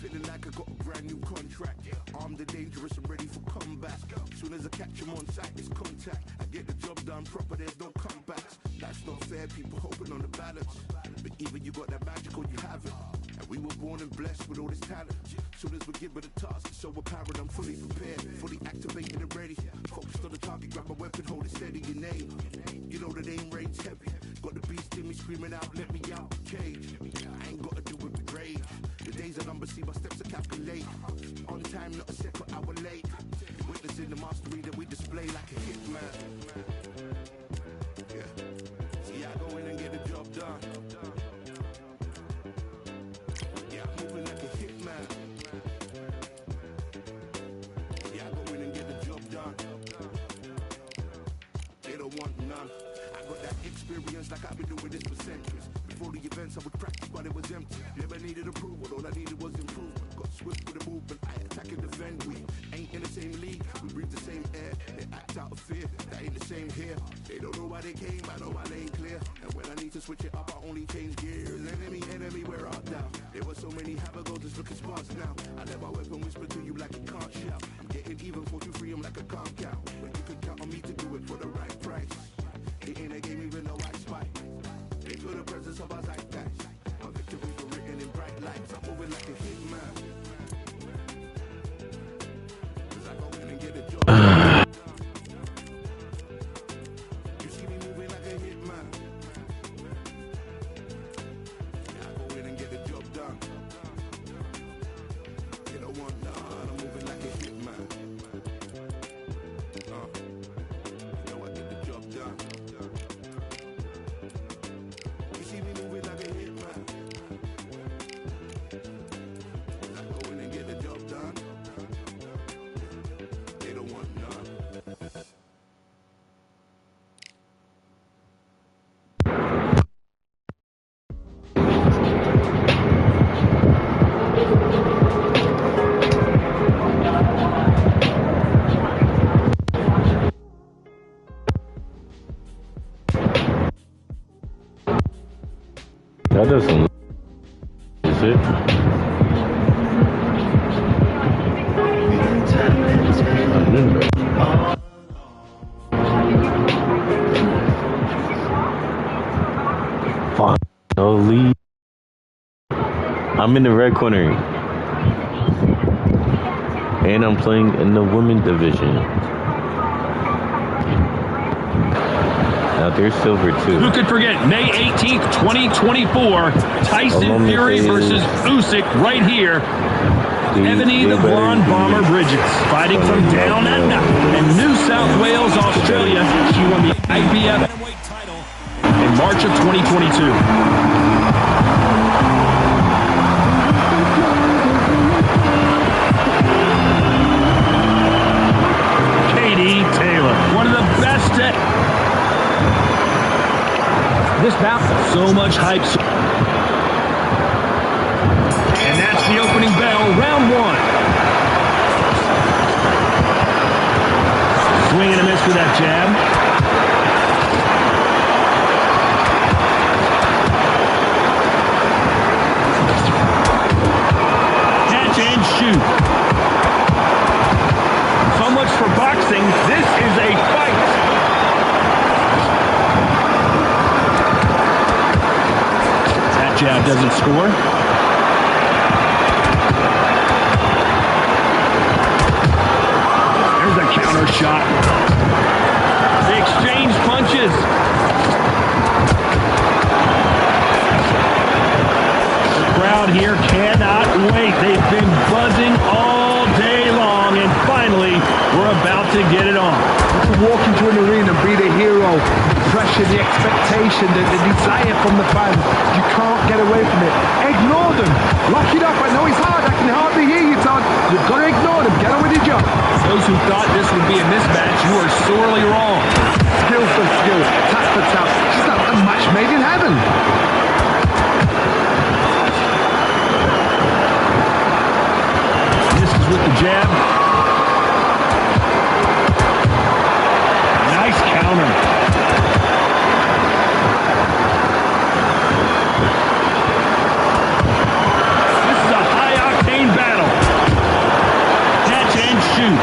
Feeling like I got a brand new contract. Armed and dangerous and ready for comeback. Soon as I catch him on sight, it's contact. I get the job done proper, there's no comebacks. That's not fair, people hoping on the balance. But either you got that magic or you haven't. And we were born and blessed with all this talent. Soon as we're given a task, it's so apparent I'm fully prepared, fully activated and ready. Focused on the target, grab my weapon, hold it steady, your name. You know the name reigns heavy. Got the beast in me screaming out, let me out the cage. I ain't got to do it with rage. The days are numbered, see my steps are calculate. On time, not a second hour late. Witnessing the mastery that we display like a hitman. Yeah. See, I go in and get the job done. sense like I've been doing this for centuries. Before the events, I would practice, but it was empty. Never needed approval, all I needed was improvement. Got swift with the movement, I attack and defend. We ain't in the same league, we breathe the same air. They act out of fear, that ain't the same here. They don't know why they came, I know why they ain't clear. And when I need to switch it up, I only change gears. Enemy, where art thou? There were so many have-a-go, just looking sparse now. I let my weapon whisper to you like a can't shout. I'm getting even, 4-2-3, I'm like a calm cow. But you can count on me to do it for the right price. It ain't a game, even though I spy. They feel the presence of our zeitgeist. My victories were written in bright lights. I'm moving like a hitman. 'Cause I go in and get a job. You see me moving like a hitman. Yeah, I go in and get the job done. They don't want none. I'm moving like a hitman. You know I get the job done. You see me moving like a hitman. I go in and get the job done. They don't want none. That doesn't look. Is it? Finally. I'm in the red corner. And I'm playing in the women's division. Now there's silver too. Who could forget May 18th, 2024, Tyson Fury versus Usyk right here. Ebony the Blonde Bomber Bridges fighting from down under in New South Wales, Australia. She won the IBF title in March of 2022. Katie Taylor, one of the best at this bout. So much hype. And that's the opening bell, round one. Swing and a miss for that jab. Catch and shoot. So much for boxing. This is a fight. That jab doesn't score. There's a counter shot. They exchange punches. The crowd here cannot wait. They've been buzzing all day long, and finally, we're about to get it on. To walk into an arena and be the hero, the pressure, the expectation, the desire from the fans, you can't get away from it. Ignore them. Lock it up. I know it's hard. I can hardly hear you, Todd. You've got to ignore them. Get on with your job. Those who thought this would be a mismatch, you are sorely wrong. Skill for skill, tap for tap. It's not a match made in heaven. Misses with the jab. Nice counter. This is a high-octane battle. Catch and shoot.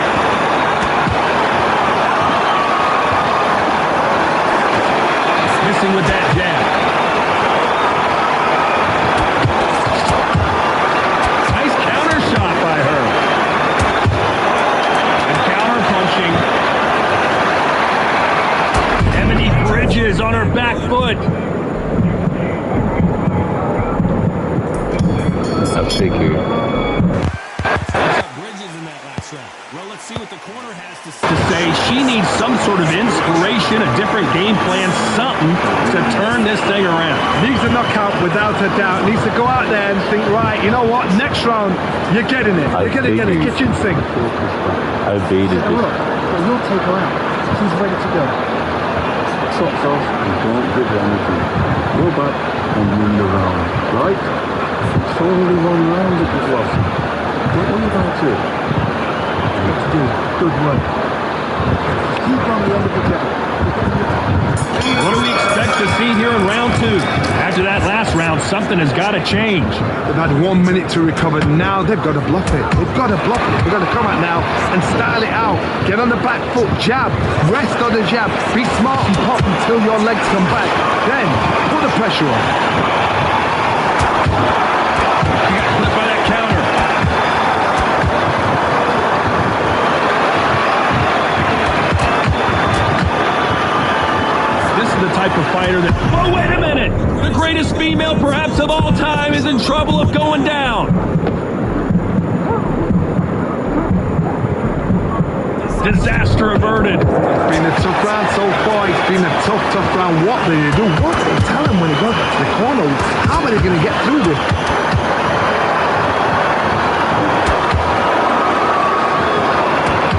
Missing with that jab. Nice counter shot by her. And counter punching. Ebony Bridges on her back foot. I figured. Bridges in that last round. Well, let's see what the corner has to say. She needs some sort of inspiration, a different game plan, something to turn this thing around. Needs a knockout without a doubt. Needs to go out there and think, right, you know what, next round, you're getting it. You're going to get a kitchen sink. I baited it. Look, you'll take her out. She's ready to go. socks off and don't give anything. Go back and win the round, right? It's only one round that you've lost. Don't worry about it. Let's do good work. Just keep on the end of the jab. What do we expect to see here in round 2? After that last round, something has got to change. They've had 1 minute to recover. Now they've got to bluff it. They've got to bluff it. They've got to come out now and style it out. Get on the back foot, jab, rest on the jab. Be smart and pop until your legs come back. Then put the pressure on. He got clipped by that counter. This is the type of fighter that... Oh, wait a minute! The greatest female perhaps of all time is in trouble of going down. Disaster averted. It's been a tough round so far. It's been a tough round. What do they do? What do they tell him when he goes back to the corner? How are they going to get through this?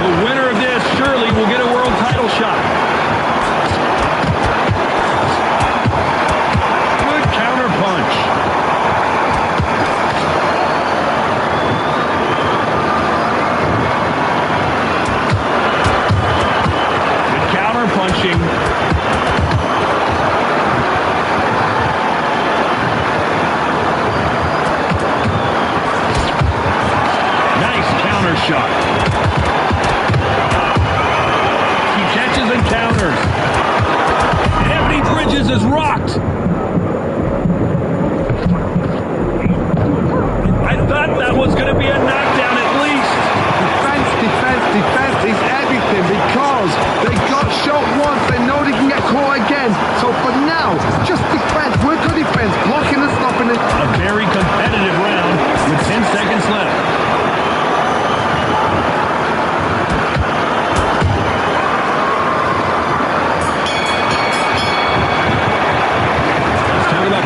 The winner of this surely will get a world title shot. Good counter punch. Good counter punching. Nice counter shot. And counters. Anthony Bridges is rocked. I thought that was going to be a knockdown at least. Defense is everything because they got shot once. They know they can get caught again. So for now, just defense. Work on defense. Blocking and stopping it. A very competitive round with 10 seconds left.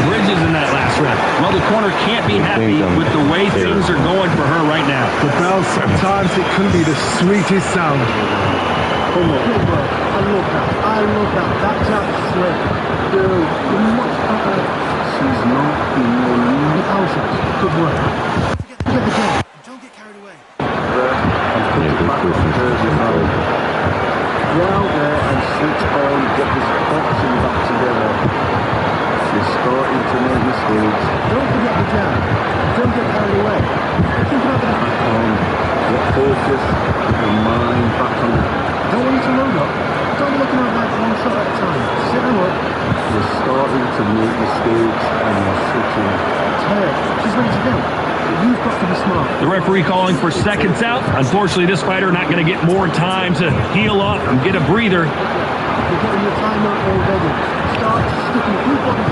Bridges in that last round. Well, the corner can't be happy with the way things are going for her right now. The bell, sometimes it can be the sweetest sound. Oh, no. Good work. I love that. That jab slick. Girl, you're much better. She's not in your lead. Good work. Get the jab. Don't get carried away. And put it back with Jersey Howard. Get out there and switch on. Get this boxing back together. You're starting to make mistakes. Don't forget the jab. Don't get carried away. Think about that. Back on. Get focus. Your mind back on. Don't want you to load up. Don't be looking at that one shot at a time. Sit them up. You're starting to make mistakes and you're switching. Tired. She's ready to go. But you've got to be smart. The referee calling for seconds out. Unfortunately, this fighter not going to get more time to heal up and get a breather. You're getting your timeout already. Start sticking a few bodies.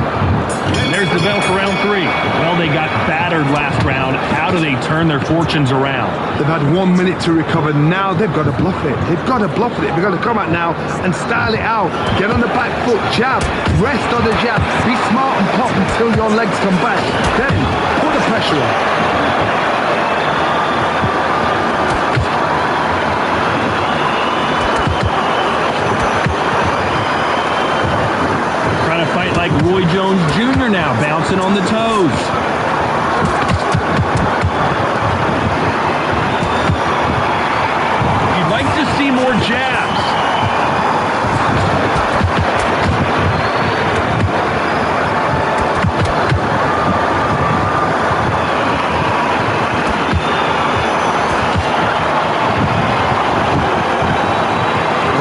And there's the bell for round 3. Well, they got battered last round. How do they turn their fortunes around? They've had 1 minute to recover. Now they've got to bluff it. They've got to bluff it. They've got to come out now and style it out. Get on the back foot, jab, rest on the jab. Be smart and pop until your legs come back. Then put the pressure on. Fight like Roy Jones Jr. now, bouncing on the toes. You'd like to see more jabs.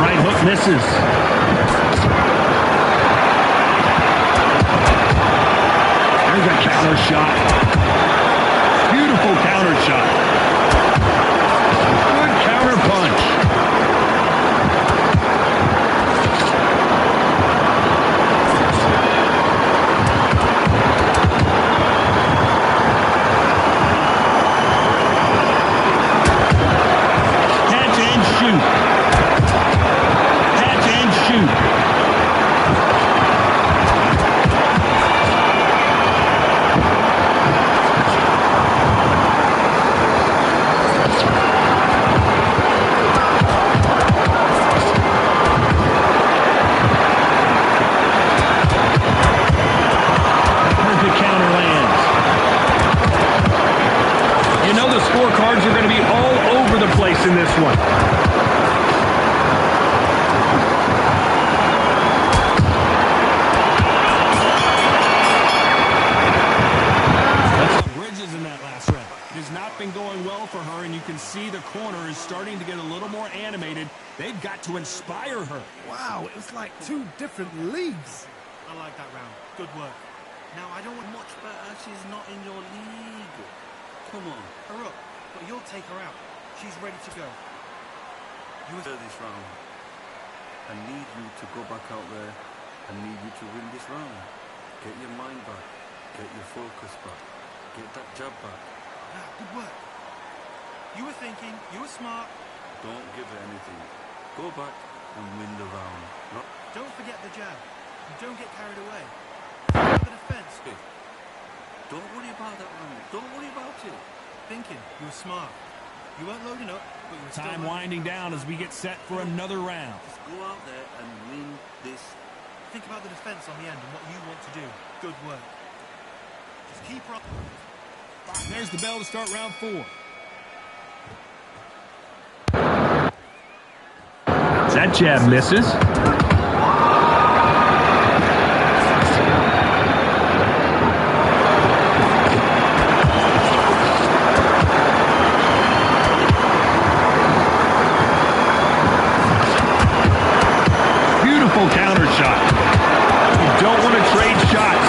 Right hook misses. There's a counter shot. Beautiful counter shot. Good counter punch. Catch and shoot. Catch and shoot. Guards are going to be all over the place in this one. Bridges in that last round. It has not been going well for her, and you can see the corner is starting to get a little more animated. They've got to inspire her. Wow, it was like two different leagues. I like that round. Good work. Now, I don't want much better. She's not in your league. Come on. Her up. But you'll take her out. She's ready to go. You were this round. I need you to go back out there. I need you to win this round. Get your mind back. Get your focus back. Get that jab back. Ah, good work. You were thinking. You were smart. Don't give her anything. Go back and win the round. Not Don't forget the jab. And don't get carried away. Remember the defense. Don't worry about that round. Don't worry about it. Thinking. You were smart. You weren't loading up, but you were still Time winding down as we get set for another round. Just go out there and win this. Think about the defense on the end and what you want to do. Good work. Just keep rocking. There's the bell to start round 4. That jab misses. Beautiful counter shot. You don't want to trade shots.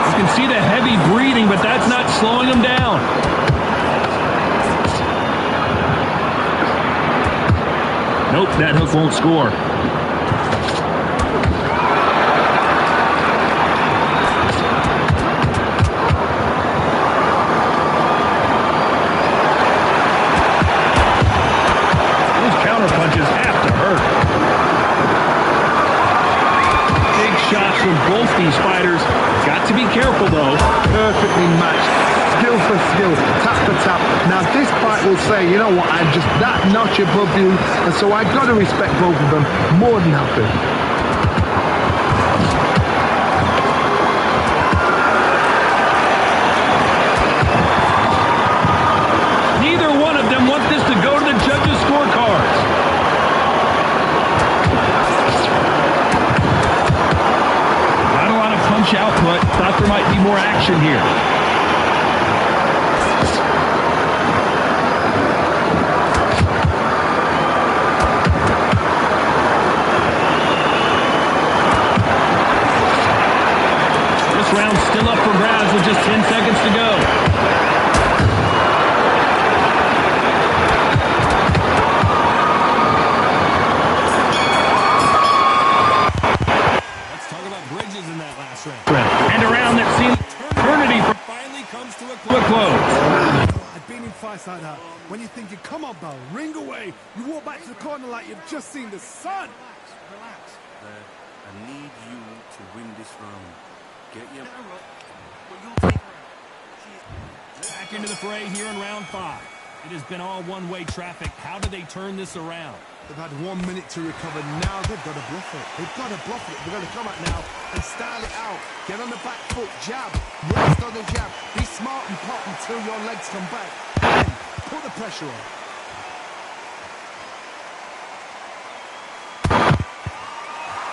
You can see the heavy breathing, but that's not slowing him down. Nope, that hook won't score. Those counter punches have to hurt. Big shots from both these fighters. Got to be careful, though. Perfectly matched. Skill for skill, tap for tap. Now this fight will say, you know what, I'm just that notch above you, and so I got to respect both of them more than nothing. Neither one of them want this to go to the judges' scorecards. Not a lot of punch output. Thought there might be more action here. This round's still up for grabs with just 10 seconds to go. Let's talk about Bridges in that last round. And a round that seemed eternity finally comes to a close. I've been in fights like that. When you're thinking, come on, Bell, ring away. You walk back to the corner like you've just seen the sun. Relax. I need you to win this round. Get your... Get her up, but you'll take her out. She is... Back into the fray here in round 5. It has been all one-way traffic. How do they turn this around? They've had 1 minute to recover. Now they've got to bluff it. They've got to bluff it. They've got to come out now and style it out. Get on the back foot, jab, rest on the jab. Be smart and pop until your legs come back. And put the pressure on.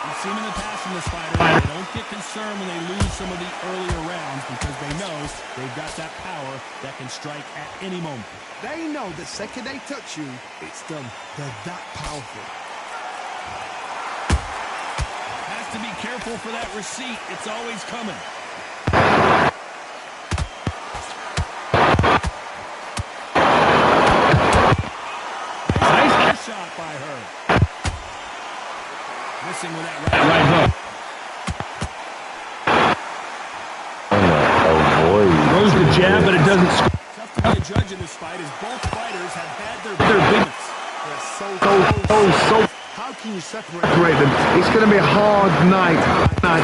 We've seen in the past from this fighter, they don't get concerned when they lose some of the earlier rounds because they know they've got that power that can strike at any moment. They know the second they touch you, it's done. They're that powerful. Has to be careful for that receipt. It's always coming. Nice shot by her. Missing with that right hook. Throws the jab, but it doesn't score. Tough to be a judge in this fight as both fighters have had their moments. So. How can you separate them? It's going to be a hard night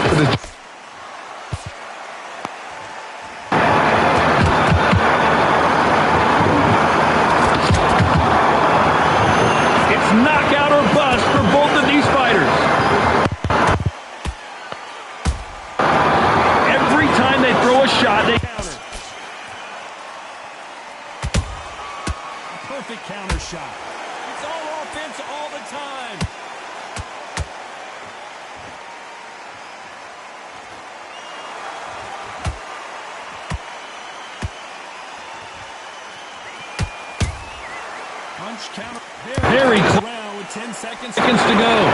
for the... It's knockout or bust for both of these fighters. Huge counter. Very close. Round with 10 seconds to go.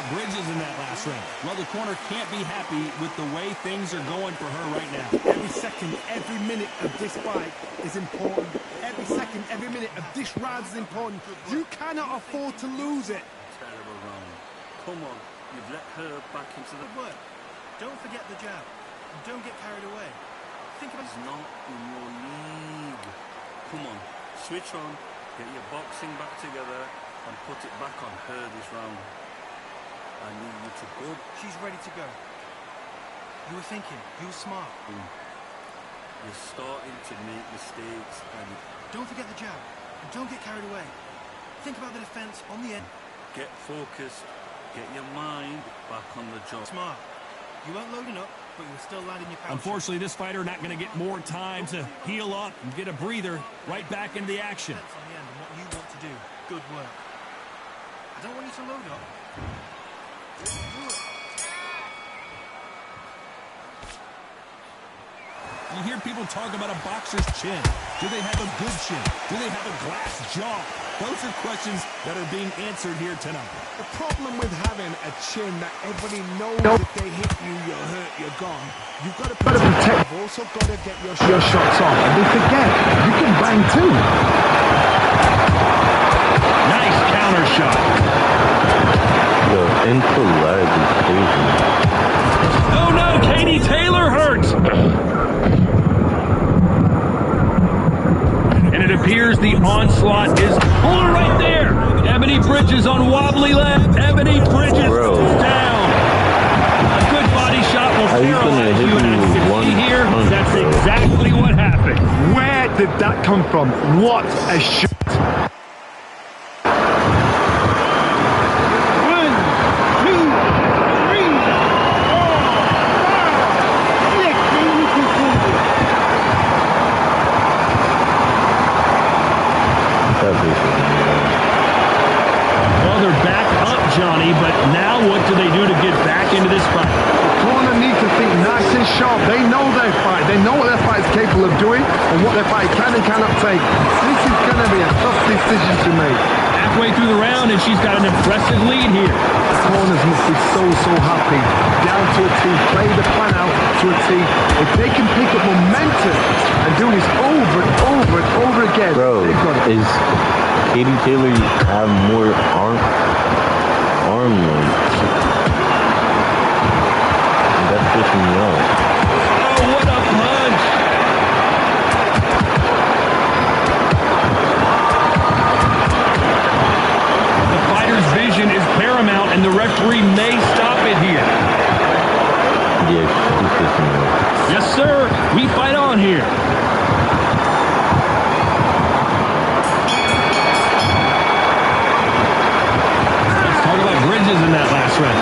Bridges in that last round. Well, the corner can't be happy with the way things are going for her right now. Every second, every minute of this fight is important. Every second, every minute of this round is important. You cannot afford to lose it. Terrible round. Come on, you've let her back into the work. Don't forget the jab. And don't get carried away. Think about it's not in your league. Come on, switch on, get your boxing back together, and put it back on her this round. I need you to go. She's ready to go. You were thinking. You were smart. You're starting to make mistakes. And don't forget the jab. And don't get carried away. Think about the defense on the end. Get focused. Get your mind back on the job. Smart. You weren't loading up, but you were still landing your power. Unfortunately, this fighter not going to get more time to heal up and get a breather right back into the action. On the end and what you want to do. Good work. I don't want you to load up. You hear people talk about a boxer's chin. Do they have a good chin? Do they have a glass jaw? Those are questions that are being answered here tonight. The problem with having a chin that everybody knows if they hit you, you're hurt, you're gone. You've got to protect. You've also got to get your shots off. And don't forget, you can bang too. Nice counter shot. The infill leg is crazy. Oh no, Katie Taylor hurts. And it appears the onslaught is right there. Ebony Bridges on wobbly leg. Ebony Bridges down. A good body shot will paralyze you. And as you can see here, that's exactly what happened. Where did that come from? What a shot. Johnny, but now what do they do to get back into this fight? The corner needs to think nice and sharp. They know their fight. They know what their fight is capable of doing and what their fight can and cannot take. This is going to be a tough decision to make. Halfway through the round, and she's got an impressive lead here. The corners must be so happy. Down to a T. Play the plan out to a T. If they can pick up momentum and do this over and over and over again. Bro, is Katie Taylor have more arm length? That's pissing me off. Oh, what a punch! The fighter's vision is paramount, and the referee may stop it here. Yeah, he's pissing me off. Yes, sir. We fight on here. Bridges in that last round.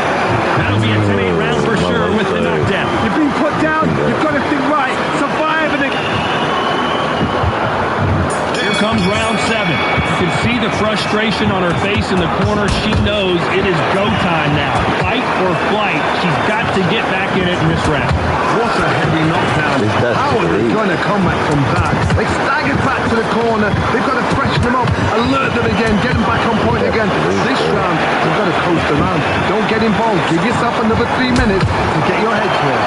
That'll be a 10-8 round for sure with the knockdown. You've been put down. You've got to think right. Survive and Here comes round 7. You can see the frustration on her face in the corner. She knows it is go time now. Fight or flight. She's got to get back in it in this round. What a heavy knockdown. How are they going to come back from that? They staggered back to the corner. They've got to freshen them up, alert them again, get them back on point again. This round, you've got to coast around. Don't get involved. Give yourself another 3 minutes to get your head clear.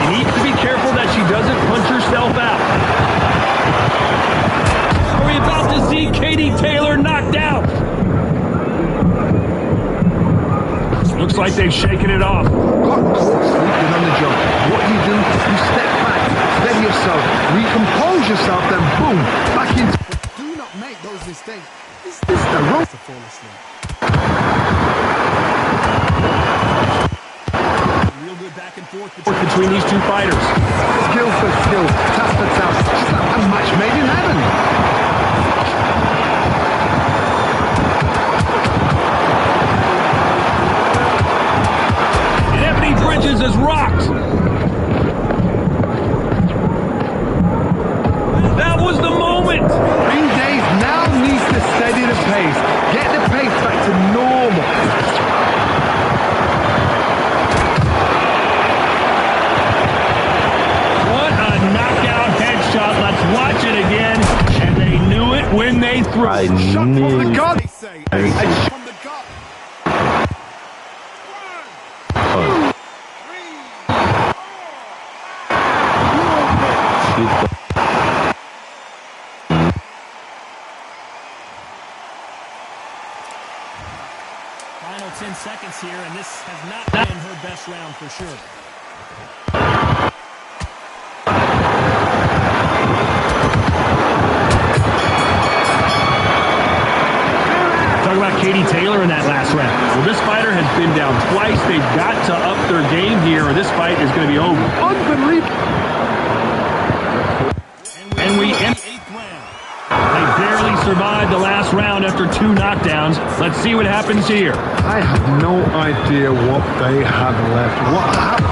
She needs to be careful that she doesn't punch herself out. Are we about to see Katie Taylor knocked out? Looks like they've shaken it off. Got caught sleeping on the job. What do? You step back, steady yourself, recompose yourself, then boom, back into. But do not make those mistakes. Is this the road to fall asleep? Real good back and forth between these two fighters. Skill for skill, tap for tap. It's like a match made in heaven. Bridges is rocked. That was the moment. through. Shot from the gut. They say. Shot from the gut. 1, 2, 3, 4. Final 10 seconds here, and this has not been her best round for sure. Talk about Katie Taylor in that last round. Well, this fighter has been down twice. They've got to up their game here, or this fight is going to be over. Unbelievable. And we end the 8th round. They barely survived the last round after 2 knockdowns. Let's see what happens here. I have no idea what they had left. What happened?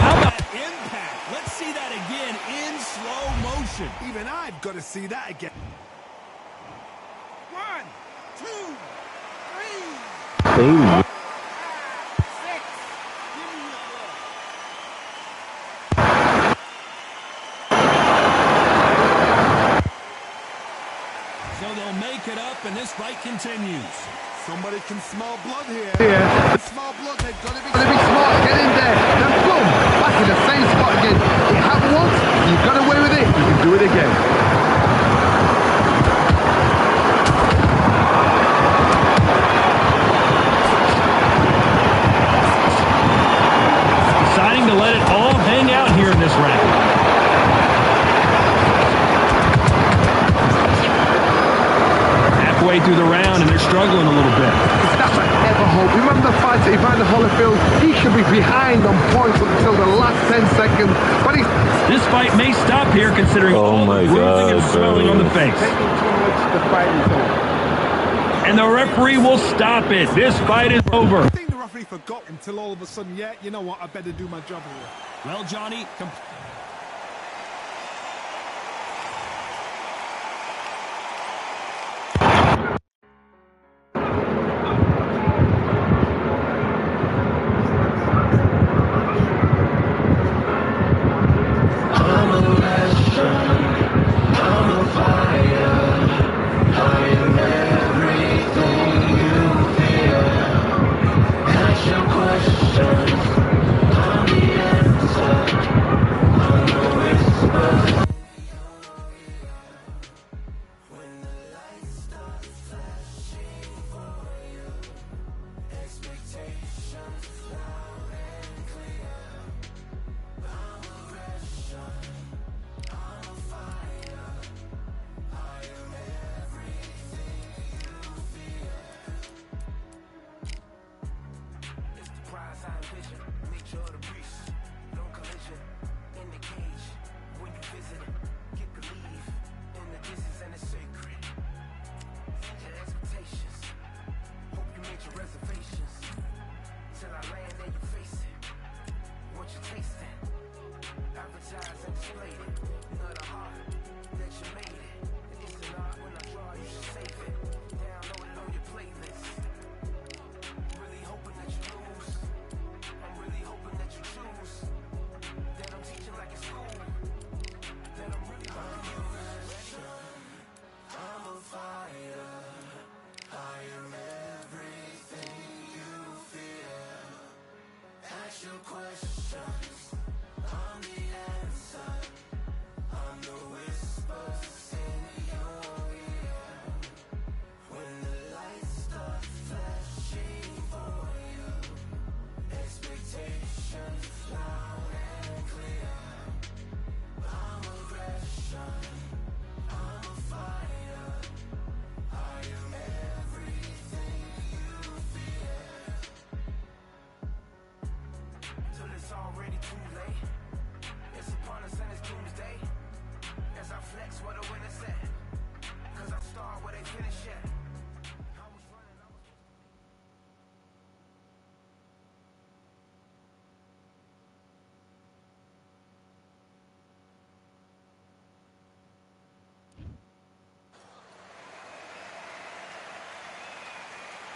How about impact? Let's see that again in slow motion. Even I've got to see that again. 1, 2, 3. Ooh. 6. Give me your blood. So they'll make it up, and this fight continues. Somebody can smell blood here. Yeah. Smell blood. They've got to be. Gotta be smart, get in there, then boom, back in the same spot again. It happened once, you got away with it, you can do it again. Deciding to let it all hang out here in this round. Halfway through the round, and they're struggling a little bit. If that's what I ever hope. Remember the fight that Evander Holyfield, he should be behind on points until the last 10 seconds. But he's This fight may stop here considering all my the bruising and God, swelling bro. on the face. taking too much, the fight is over. And the referee will stop it. This fight is over. I think the referee forgot until all of a sudden, yeah, you know what, I better do my job here. Well, Johnny,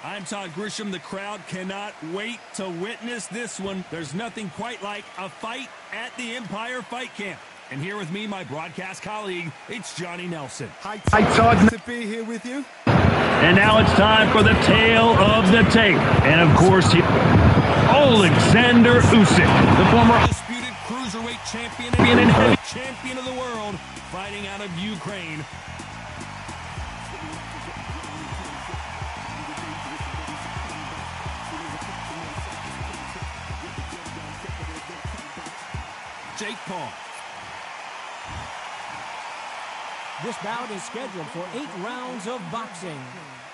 I'm Todd Grisham. The crowd cannot wait to witness this one. There's nothing quite like a fight at the Empire Fight Camp. And here with me, my broadcast colleague, it's Johnny Nelson. Hi, Todd. Nice to be here with you. And now it's time for the tale of the tape. And of course, Alexander Usyk, the former Undisputed Cruiserweight champion and heavy champion of the world, fighting out of Ukraine. Jake Paul. This bout is scheduled for 8 rounds of boxing.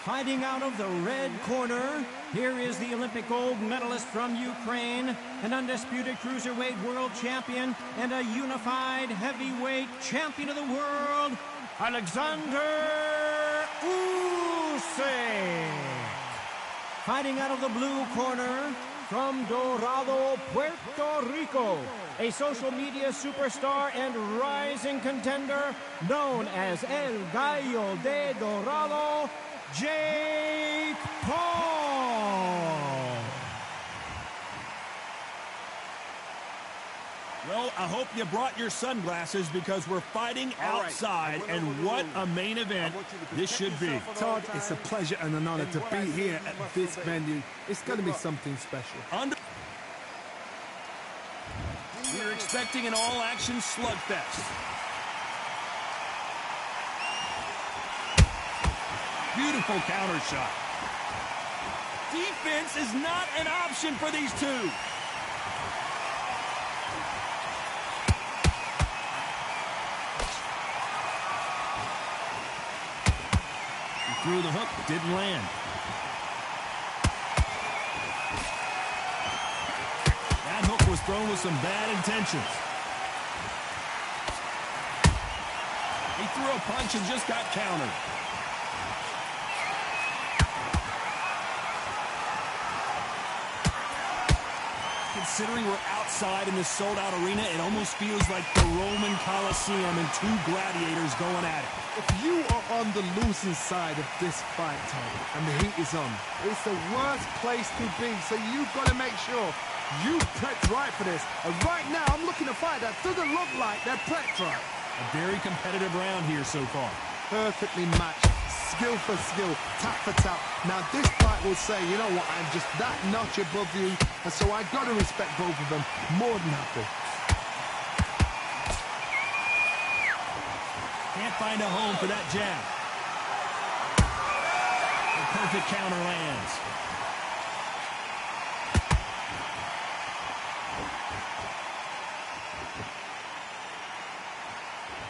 Fighting out of the red corner, here is the Olympic gold medalist from Ukraine, an undisputed cruiserweight world champion, and a unified heavyweight champion of the world, Alexander Usyk. Fighting out of the blue corner, from Dorado, Puerto Rico, a social media superstar and rising contender known as El Gallo de Dorado, Jake Paul. Well, I hope you brought your sunglasses because we're fighting outside, and what a main event this should be. Todd, it's a pleasure and an honor to be here at this venue. It's going to be something special. We're expecting an all-action slugfest. Beautiful counter shot. Defense is not an option for these two. He threw the hook, didn't land. That hook was thrown with some bad intentions. He threw a punch and just got countered. Considering we're outside in this sold-out arena, it almost feels like the Roman Colosseum and two gladiators going at it. If you are on the losing side of this fight, Todd, and the heat is on, it's the worst place to be, so you've got to make sure you prepped right for this. And right now, I'm looking to fight that doesn't look like they're prepped right. A very competitive round here so far. Perfectly matched, skill for skill, tap for tap. Now this fight will say, you know what, I'm just that notch above you, and so I got to respect both of them more than happy. Can't find a home for that jab. The perfect counter lands.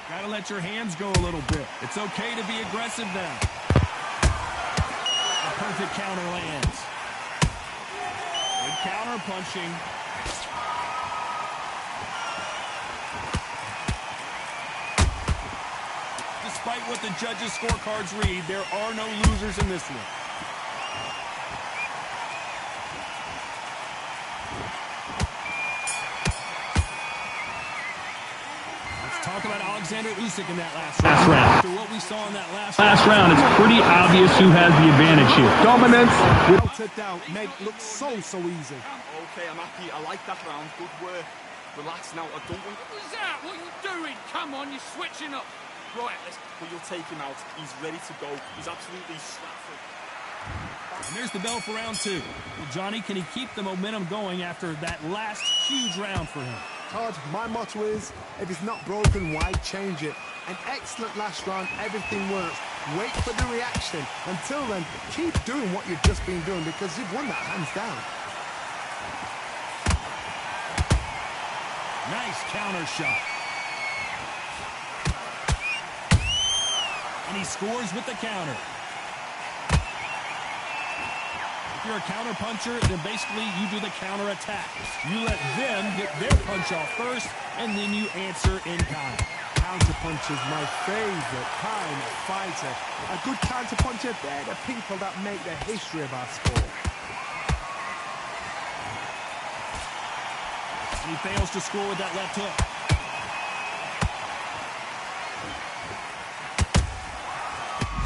Gotta let your hands go a little bit. It's okay to be aggressive now. A perfect counter lands. Good counter punching. Despite what the judges' scorecards read, there are no losers in this one. Talk about Alexander Usyk in that last round. After what we saw in that last round, it's pretty obvious who has the advantage here. Dominance without a doubt made it look so easy. Okay, I'm happy. I like that round. Good work. Relax now. I don't want... What was that? What are you doing? Come on, you're switching up. Right, but you'll take him out. He's ready to go. He's absolutely snapping. And there's the bell for round 2. Well, Johnny, can he keep the momentum going after that last huge round for him? Todd, my motto is, if it's not broken, why change it? An excellent last round, everything works. Wait for the reaction. Until then, keep doing what you've just been doing because you've won that hands down. Nice counter shot. And he scores with the counter. If you're a counter puncher, then basically you do the counter attack. You let them get their punch off first, and then you answer in kind. Counter punch is my favorite kind of fighter. A good counter puncher, they're the people that make the history of our sport. And he fails to score with that left hook.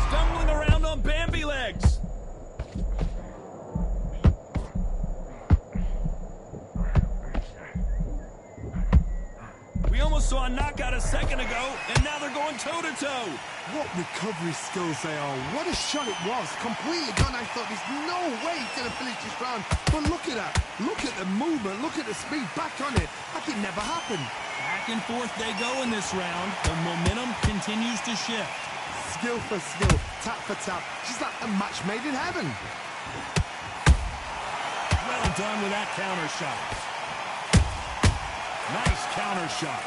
Stumbling around on Bambi legs. We almost saw full-on knockout a second ago, and now they're going toe-to-toe. What recovery skills they are. What a shot it was. Completely gone. I thought there's no way he's going to finish this round. But look at that. Look at the movement. Look at the speed. Back on it. Like it never happened. Back and forth they go in this round. The momentum continues to shift. Skill for skill. Tap for tap. Just like a match made in heaven. Well done with that counter shot. Nice counter shot.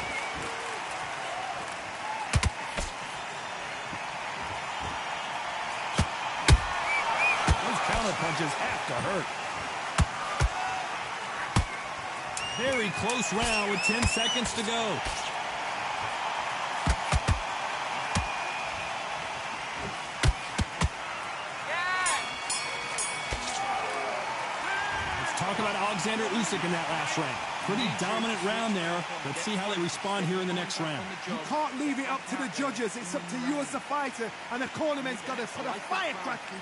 Those counter punches have to hurt. Very close round with 10 seconds to go. Let's talk about Alexander Usyk in that last round. Pretty dominant round there. Let's see how they respond here in the next round. You can't leave it up to the judges. It's up to you as the fighter, and the cornerman's got to put a firecracker.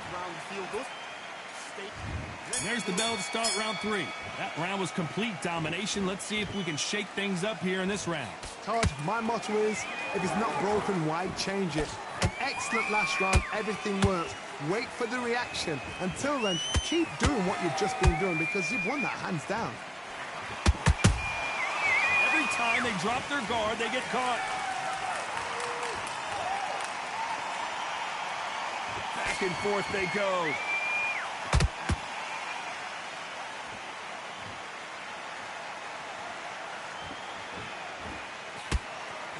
There's the bell to start round 3. That round was complete domination. Let's see if we can shake things up here in this round. Todd, my motto is, if it's not broken, why change it? An excellent last round, everything works. Wait for the reaction. Until then, keep doing what you've just been doing because you've won that hands down. Every time they drop their guard, they get caught. Back and forth they go.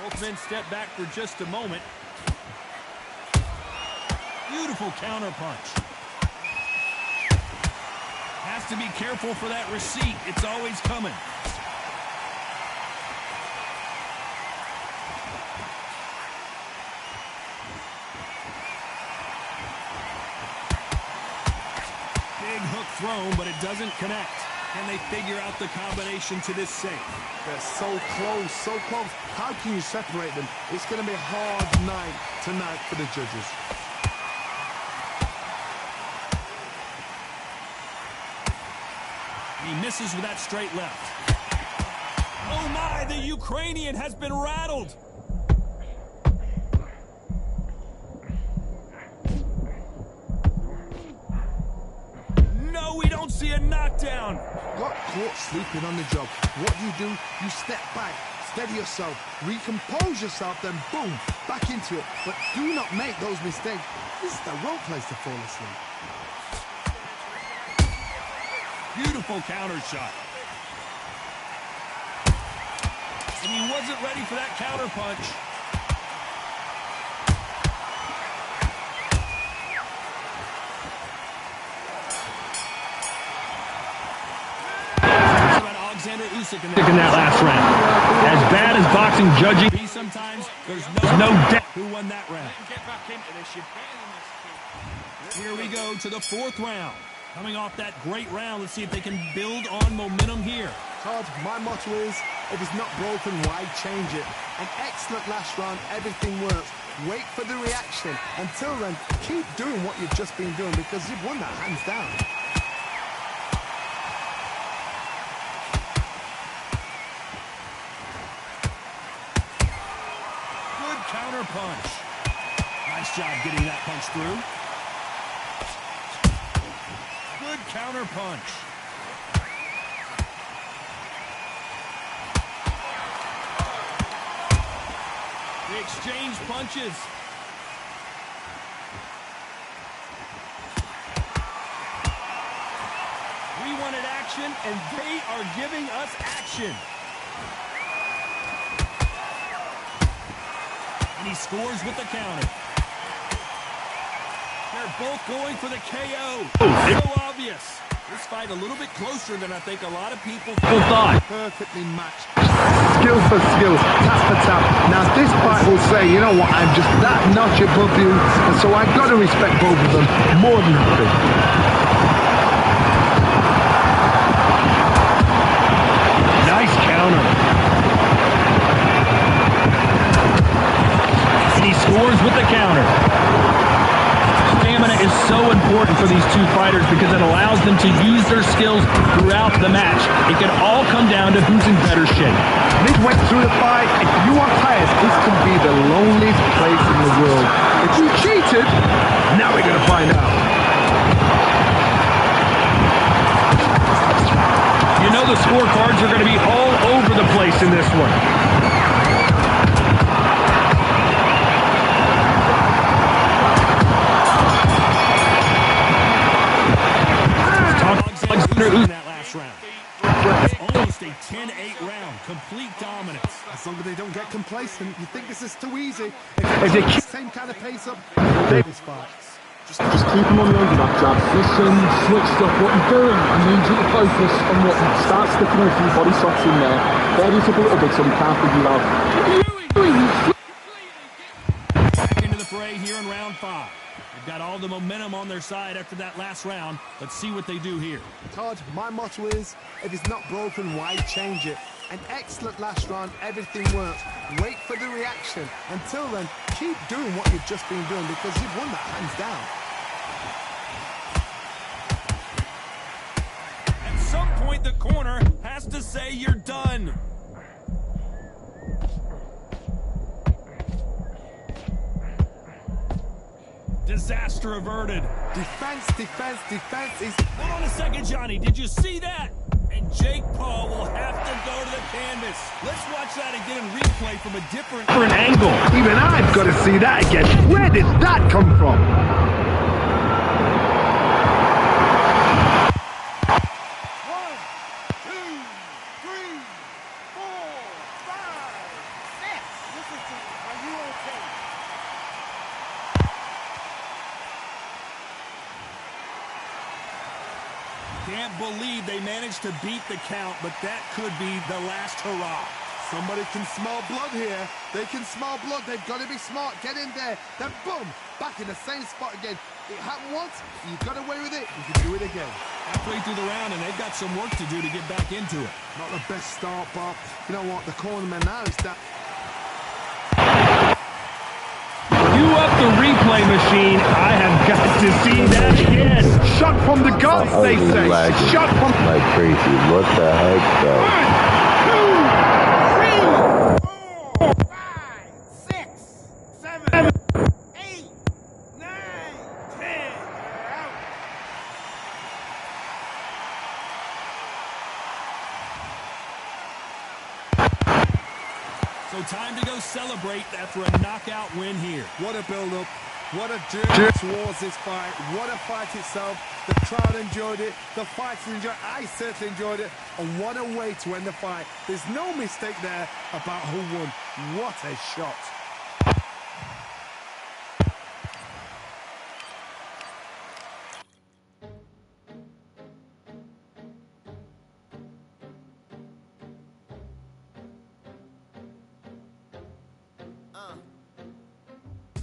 Both men step back for just a moment. Beautiful counter punch. Has to be careful for that receipt. It's always coming. Big hook thrown, but it doesn't connect. Can they figure out the combination to this safe? They're so close, so close. How can you separate them? It's going to be a hard night tonight for the judges. He misses with that straight left. Oh my, the Ukrainian has been rattled. No, we don't see a knockdown. Got caught sleeping on the job. What do? You step back, steady yourself, recompose yourself, then boom, back into it. But do not make those mistakes. This is the wrong place to fall asleep. Beautiful counter shot. And he wasn't ready for that counter punch. Alexander Usyk in that last round. As bad as boxing judging, sometimes there's no doubt who won that round. Get back into this. You're better than this, kid. Here we go to the 4th round. Coming off that great round, let's see if they can build on momentum here. Todd, my motto is, if it's not broken, why change it? An excellent last round, everything works. Wait for the reaction. Until then, keep doing what you've just been doing because you've won that hands down. Good counter punch. Nice job getting that punch through. Good counter punch. They exchange punches. We wanted action, and they are giving us action. And he scores with the counter. They're both going for the KO. So obvious. This fight a little bit closer than I think a lot of people thought. Perfectly matched. Skill for skill, tap for tap. Now this fight will say, you know what, I'm just that notch above you, and so I've got to respect both of them more than happy. Nice counter. And he scores with the counter. Stamina is so important for these two fighters because it allows them to use their skills throughout the match. It can all come down to who's in better shape. Midway through the fight, if you are tired, this can be the loneliest place in the world. If you cheated, now we're going to find out. You know the scorecards are going to be all over the place in this one. In that last round. Almost a 10-8 round. Complete dominance. As long as they don't get complacent, you think this is too easy. If they keep the same kind of pace up, this fight. Just keep him on the end of that jab. Listen, switch up what you're doing. I need you to focus on what you start sticking a few body shots in there. Vary it up a little bit so we can't figure it out. Back into the fray here in round 5. They've got all the momentum on their side after that last round. Let's see what they do here. Todd, my motto is, if it's not broken, why change it? An excellent last round, everything worked. Wait for the reaction. Until then, keep doing what you've just been doing because you've won that hands down. At some point, the corner has to say you're done. Disaster averted. Defense, defense, defense is... Hold on a second, Johnny. Did you see that? And Jake Paul will have to go to the canvas. Let's watch that again in replay from a different angle. Even I've got to see that again. Where did that come from? Can't believe they managed to beat the count, but that could be the last hurrah. Somebody can smell blood here. They can smell blood. They've got to be smart. Get in there. Then boom, back in the same spot again. It happened once. You got away with it. You can do it again. Halfway through the round, and they've got some work to do to get back into it. Not the best start, but you know what? The cornerman now is that. Cue up the replay machine. I have got to see that again. Shot from the guts, they say. Shot from like crazy. What the heck, though? 1, 2, 3, 4, 5, 6, 7, 8, 9, 10. So time to go celebrate after a knockout win here. What a build-up. What a journey towards this fight. What a fight itself. The crowd enjoyed it. The fighters enjoyed it. I certainly enjoyed it. And what a way to end the fight. There's no mistake there about who won. What a shot.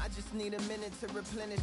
I just need a minute to replenish